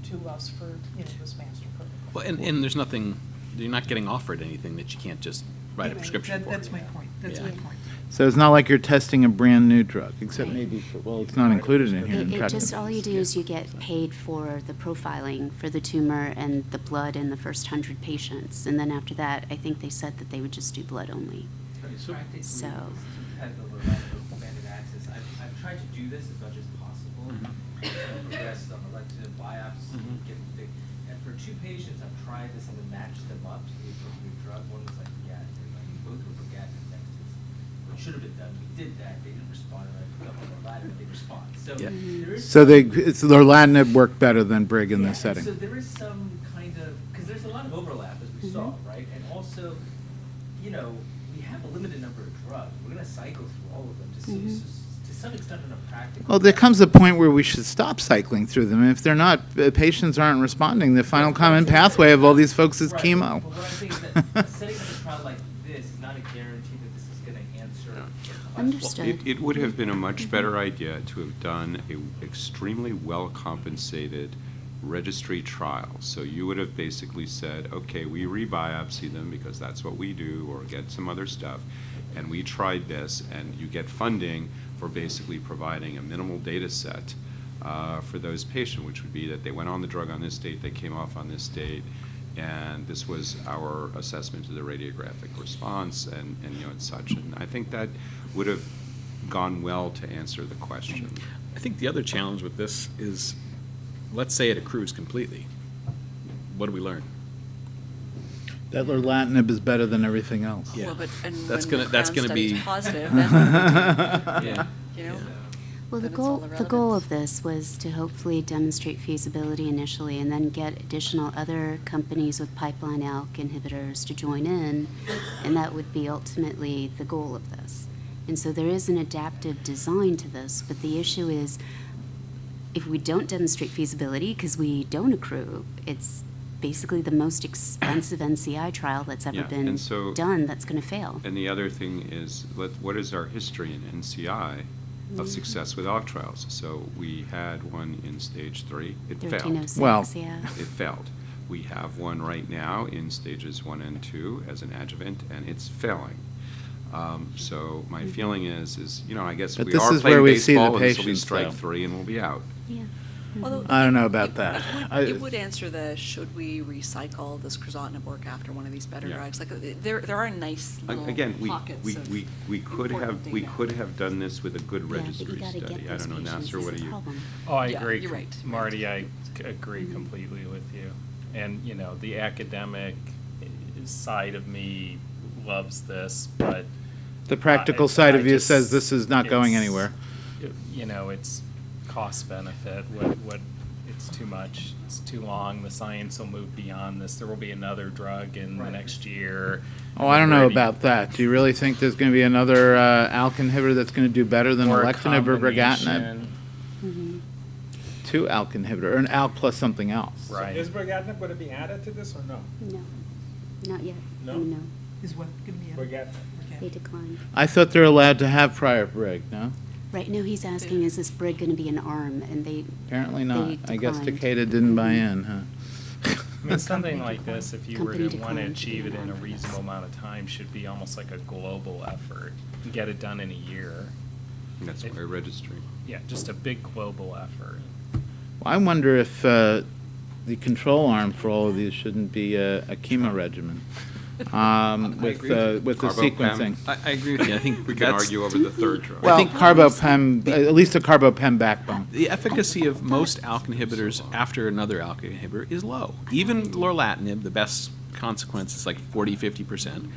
to us for, this master protocol. Well, and there's nothing, you're not getting offered anything that you can't just write a prescription for. That's my point, that's my Yeah. point. So it's not like you're testing a brand-new drug, except maybe, well, it's not included in here. It just, all you do is you get paid for the profiling for the tumor and the blood in the first 100 patients. And then after that, I think they said that they would just do blood only. Practically, So- competitive or lack of expanded access. I've tried to do this as much as possible. Progress on elective biopsy, get the, and for 2 patients, I've tried this and then matched them up to the appropriate drug. One was like, both were brigatinib, next is should have been done, we did that, they didn't respond, and I put up on the ladder, and they respond. So Yeah. there is. So it's lorlatinib worked better than Brig in Yeah, this and setting. so there is some kind of, because there's a lot of overlap, as we saw, right? And also, you know, we have a limited number of drugs. We're gonna cycle through all of them to some extent in a practical. Well, there comes a point where we should stop cycling through them. If they're not, patients aren't responding, the final common pathway of all these folks is Right, chemo. But what I'm saying is that setting up a trial like this is not a guarantee that this is gonna answer. the question. Understood. It would have been a much better idea to have done a extremely well-compensated registry trial. So you would have basically said, okay, we rebiopsy them because that's what we do, or get some other stuff, and we tried this, and you get funding for basically providing a minimal data set for those patients, which would be that they went on the drug on this date, they came off on this date, and this was our assessment of the radiographic response, and you know, and such. And I think that would have gone well to answer the question. I think the other challenge with this is, let's say it accrues completely. What do we learn? That lorlatinib is better than everything else. Yeah. Well, but, and That's when gonna- the that's Crown gonna be- study's positive, then, Yeah. you know, Well, the then it's all goal irrelevant. of this was to hopefully demonstrate feasibility initially and then get additional other companies with pipeline ALK inhibitors to join in, and that would be ultimately the goal of this. And so there is an adaptive design to this, but the issue is if we don't demonstrate feasibility, because we don't accrue, it's basically the most expensive NCI trial that's ever Yeah, been and so- done that's going to fail. And the other thing is, what is our history in NCI of success with ALK trials? So we had one in stage 3, it failed. 1306, Well- yeah. It failed. We have one right now in stages 1 and 2 as an adjuvant, and it's failing. So my feeling is, you know, I guess But we this are is where playing we see the baseball, and this will be patients, strike though. 3, and we'll be out. Yeah. Although I don't know about that. It would answer the, should we recycle this crizotinib work after one of these better Yeah. drugs? Like, there are nice little Again, pockets of we could important have, we data. could have done this with a good Yeah, but you registry gotta get study. I those don't know, patients Nasser, is what the do you? problem. Oh, I Yeah, agree, you're right. Marty, I agree completely with you. And, you know, the academic side of me loves this, but. The practical side of I you just- says this is not going it's- anywhere. You know, it's cost benefit, it's too much, it's too long, the science will move beyond this, there will be another drug in the Right. next year. Oh, I don't know Where do you- about that. Do you really think there's going to be another ALK inhibitor that's going to do better than or a alectinib or brigatinib? combination, Mhm. 2 ALK inhibitor, or an ALK plus something else. Right. Is brigatinib going to be added to this or no? No, not yet. No? I mean, no, Is what going to be? Brigatinib. they declined. I thought they're allowed to have prior Brig, no? Right now, he's asking, is this Brig going to be an arm? And they, Apparently not. They I guess declined. Takeda didn't buy in, huh? I mean, something like this, if you were Company to want to declined to achieve be it in a on this. reasonable amount of time, should be almost like a global effort. Get it done in a year. That's If- why registry. Yeah, just a big global effort. Well, I wonder if the control arm for all of these shouldn't be a chemo regimen with agree the Carbopem. sequencing. I agree with you. I think We can that's argue over the third drug. Well, think- carbopem, at least a carbopem backbone. the efficacy of most ALK inhibitors after another ALK inhibitor is low. Even lorlatinib, the best consequence is like 40-50%.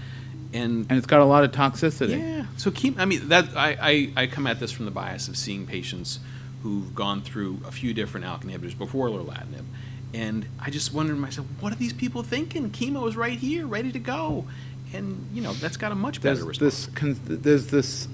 And And it's got a lot of toxicity. yeah, so I mean, that I come at this from the bias of seeing patients who've gone through a few different ALK inhibitors before lorlatinib, and I just wonder to myself, what are these people thinking? Chemo is right here, ready to go, and you know that's got a much better response. There's this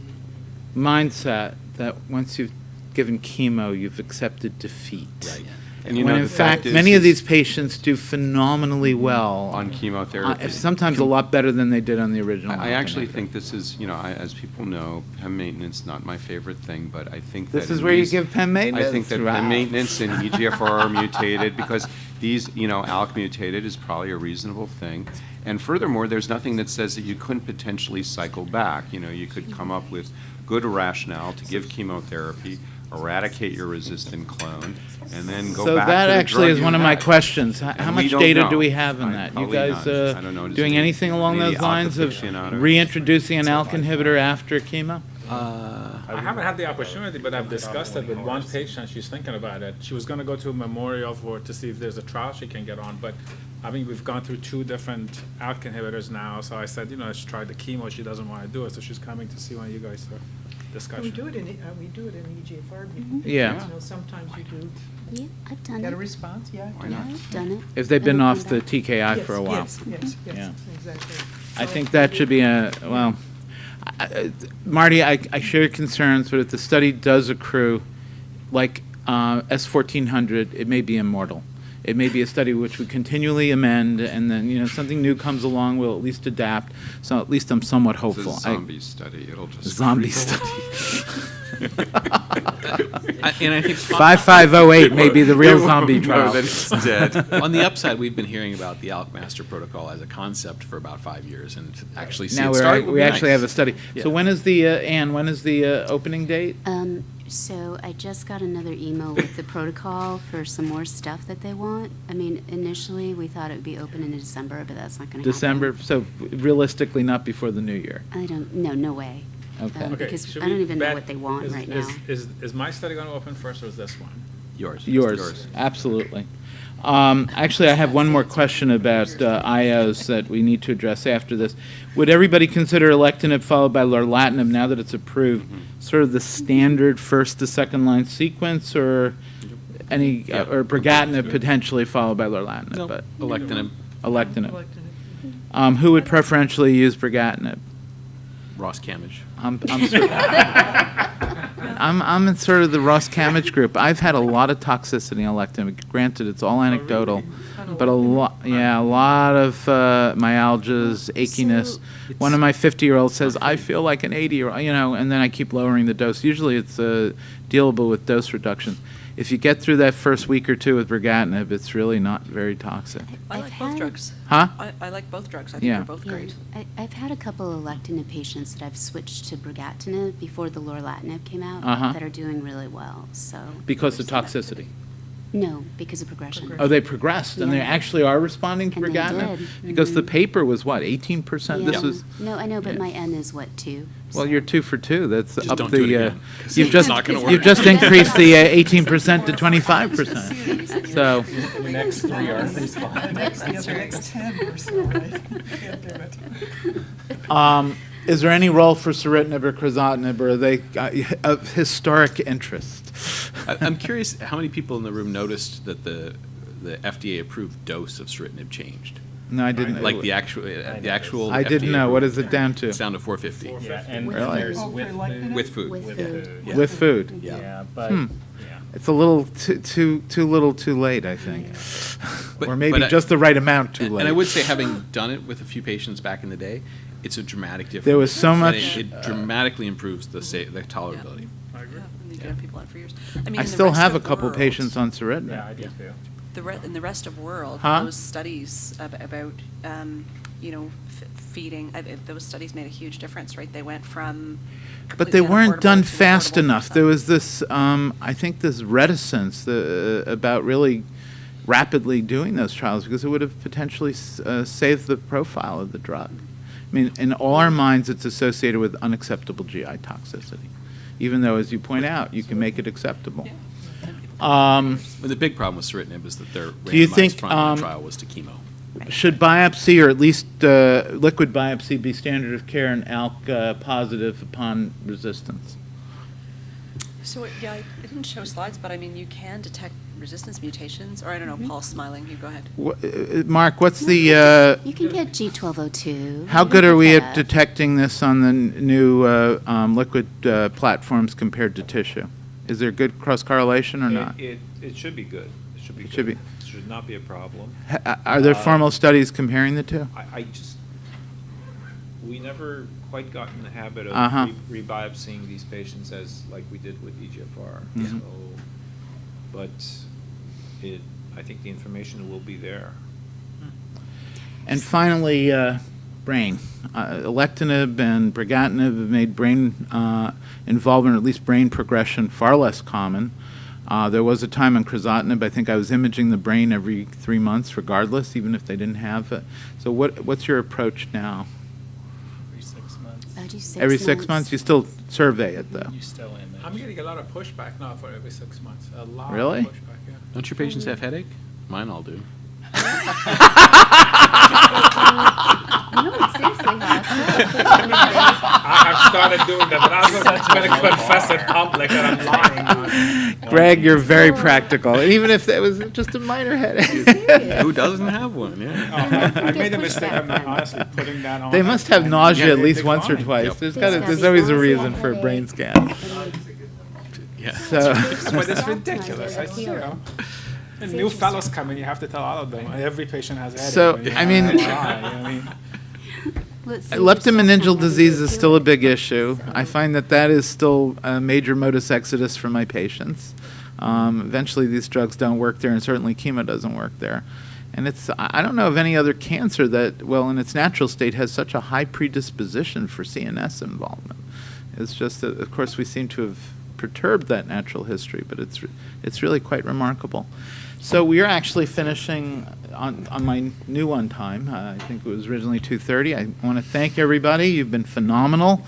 mindset that once you've given chemo, you've accepted defeat. Right. And you When know, in the fact, is- many of these patients do phenomenally well. On chemotherapy. Sometimes a lot better than they did on the original. I ALK actually inhibitor. think this is, you know, as people know, PEM maintenance, not my favorite thing, but I think that. This is in where you these- give PEM maintenance? I think that Wow. PEM maintenance and EGFR are mutated, because these, you know, ALK mutated is probably a reasonable thing. And furthermore, there's nothing that says that you couldn't potentially cycle back. You know, you could come up with good rationale to give chemotherapy, eradicate your resistant clone, and then go So back that to the actually drug is you one of my had. questions. How And we much don't data know. do we have in that? You Probably guys none. I don't know. Does doing any- anything along any of those the lines of aficionados? reintroducing an ALK inhibitor after chemo? I haven't had the opportunity, but I've discussed it with one patient. She's thinking about it. She was going to go to a memorial to see if there's a trial she can get on, but I mean, we've gone through 2 different ALK inhibitors now, so I said, let's try the chemo. She doesn't want to do it, so she's coming to see one of you guys for discussion. We do it in EGFR. Yeah. Sometimes you do. Yeah, I've done Got a it. response? Yeah. Why Yeah, not? I've done it. If they've been I've off done the that. TKI for a while. Yes, Yeah. exactly. I think that should be Marty, I share your concerns, but if the study does accrue, like S1400, it may be immortal. It may be a study which we continually amend, and then, something new comes along, we'll at least adapt. So at least I'm somewhat It's hopeful. a zombie study. It'll just. Zombie creep study. And I think 5508 may be the real zombie trial. No, that it's dead. on the upside, we've been hearing about the ALK Master Protocol as a concept for about 5 years, and to actually see Now it start would we be actually nice. have a study. Yeah. So when is the, Anne, when is the opening date? So I just got another email with the protocol for some more stuff that they want. I mean, initially, we thought it would be open in December, but that's not going to happen. December, so realistically not before the new year. No way. Okay. Because should I we don't even know bet- what they want is- right is- now. Is my study going to open first, or is this one? Yours, absolutely. Actually, I have one more question about IOs that we need to address after this. Would everybody consider alectinib followed by lorlatinib, now that it's approved, sort of the standard first to second line sequence, or or brigatinib potentially followed by lorlatinib? No, But alectinib, alectinib. Who would preferentially use brigatinib? Ross Camage. I'm in sort of the Ross Camage group. I've had a lot of toxicity in alectinib. Granted, it's all anecdotal, but a lot of myalgias, achiness. One of my 50-year-olds says, "I feel like an 80-year-old," and then I keep lowering the dose. Usually, it's dealable with dose reductions. If you get through that first week or two with brigatinib, it's really not very toxic. I like both drugs. Huh? I like both drugs. I think Yeah. they're both great. I've had a couple of alectinib patients that I've switched to brigatinib before the lorlatinib came out that are doing really well. So Because of toxicity. No, because of progression. Oh, they progressed, and they Yeah. actually are responding to And they brigatinib? did. Because the Mhm. paper was what, 18%? Yeah. This was, No, I know, but my N is what, 2? well, you're 2 for 2. That's Just up don't do it the, again, 'cause you've it's just, not gonna you've work. just increased the 18% to 25%. So, The next 3 are responding. Next 10 or so, right? Can't do it. is there any role for ceritinib or crizotinib, or are they of historic interest? I'm curious how many people in the room noticed that the FDA-approved dose of ceritinib changed? No, I didn't. Like the actual I didn't know. What is it down to? It's down to 450. Yeah, and Really? there's Oh, with for like food. With food. With With food. food, yeah. With food? Yeah, but, Hmm. yeah. It's a little too little too late, I think. But- Or maybe but I- just the right amount too late. And I would say, having done it with a few patients back in the day, it's a dramatic difference. There was so And much, It dramatically improves the tolerability. Yeah, and you can have people on for years. I mean, I in the still rest have a of couple world- patients on ceritinib. Yeah, I do too. In the rest of world, Huh? those studies about feeding, those studies made a huge difference, right? They went from. But they completely weren't unaffordable done to fast affordable enough. for There some. was this, I think, this reticence about really rapidly doing those trials, because it would have potentially saved the profile of the drug. I mean, in all our minds, it's associated with unacceptable GI toxicity, even though, as you point out, you can make it acceptable. But the big problem with ceritinib is that their Do you randomized think, frontline trial was to chemo. Should biopsy, or at least liquid biopsy, be standard of care in ALK positive upon resistance? So, yeah, I didn't show slides, but I mean, you can detect resistance mutations, or I don't know, Paul's smiling, you go ahead. Mark, what's the, You can get G1202. how You good can are we pick at that up. detecting this on the new liquid platforms compared to tissue? Is there good cross-correlation or not? It should be good. It should be It good. should be. It should not be a problem. Are there formal studies comparing the two? We never quite got in the habit of Uh-huh. rebiopsying these patients as like we did with EGFR. Mhm. So, but I think the information will be there. And finally, brain. Alectinib and brigatinib have made brain involvement, or at least brain progression, far less common. There was a time on crizotinib, I think I was imaging the brain every 3 months regardless, even if they didn't have it. So what's your approach now? Every 6 months. I do 6 Every 6 months? You still survey it, though? You still image. I'm getting a lot of pushback now for every 6 months. A lot Really? of pushback, yeah. Don't your patients have headache? Mine all do. No, seriously, I have started doing that, but I'm not going to confess in public that I'm lying. Greg, you're very practical, and even if it was just a minor headache. Who doesn't have one, yeah. I made a mistake of not honestly putting that on. They must have nausea at Yeah, least they once or declined. twice. Yep. There's always a reason for a brain scan. Yeah. So, But it's ridiculous. And new fellows come in, you have to tell all of them. Every patient has a headache. So, when you I have mean- an MRI, I mean, leptomeningeal disease is still a big issue. I find that is still a major modus exodus for my patients. Eventually, these drugs don't work there, and certainly chemo doesn't work there. And I don't know of any other cancer that, well, in its natural state, has such a high predisposition for CNS involvement. It's just that, of course, we seem to have perturbed that natural history, but it's really quite remarkable. So we are actually finishing on my new on time. I think it was originally 2:30. I want to thank everybody. You've been phenomenal.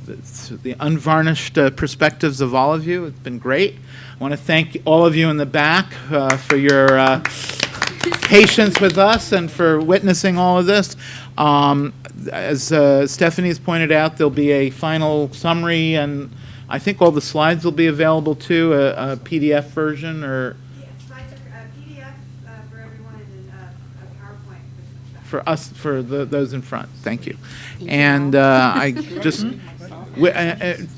It's the unvarnished perspectives of all of you. It's been great. I want to thank all of you in the back for your patience with us and for witnessing all of this. As Stephanie's pointed out, there'll be a final summary, and I think all the slides will be available too, a PDF version or Slides are PDF for everyone and then a PowerPoint. for us, for those in front. Thank you. Thank you And all. I just,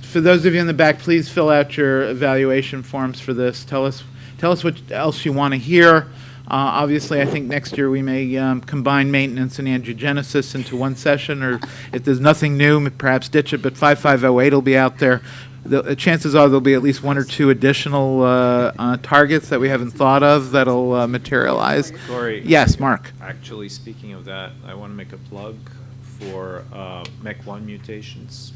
for those of you in the back, please fill out your evaluation forms for this. Tell us what else you want to hear. Obviously, I think next year we may combine maintenance and angiogenesis into one session, or if there's nothing new, perhaps ditch it, but 5508 will be out there. The chances are there'll be at least one or two additional targets that we haven't thought of that'll materialize. Corey. Yes, Mark. Actually, speaking of that, I want to make a plug for MEC1 mutations.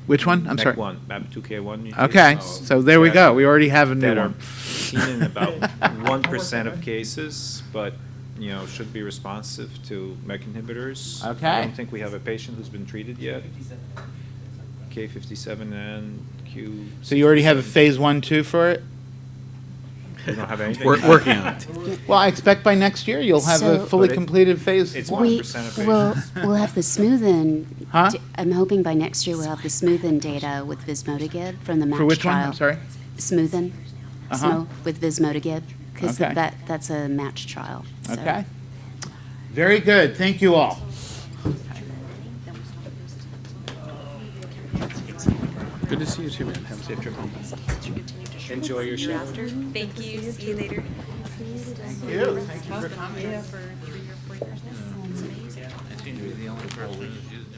Which one? I'm sorry. MEC1, MAP2K1 mutations. Okay, so there we go. We already have a new That are one. seen in about 1% of cases, but, should be responsive to MEK inhibitors. Okay. I don't think we have a patient who's been treated yet. K57 and Q. So you already have a phase 1/2 for it? We don't have anything. We're working on it. Well, I expect by next year you'll have a So- fully But completed phase. it's one. 1% of We'll patients. have the smooth-in. Huh? I'm hoping by next year we'll have the smooth-in data with Vismodegib from the MATCH For which one? trial. I'm sorry? Smooth-in, Uh-huh. with Vismodegib, because Okay. that's a MATCH trial. so. Okay. Very good. Thank you all. Good to see you too, man. Have a safe trip home. enjoy your show. Thank you. See you later. Thank you. Thank you for coming. For 3 or 4 years now. It's amazing. The only person who's used it.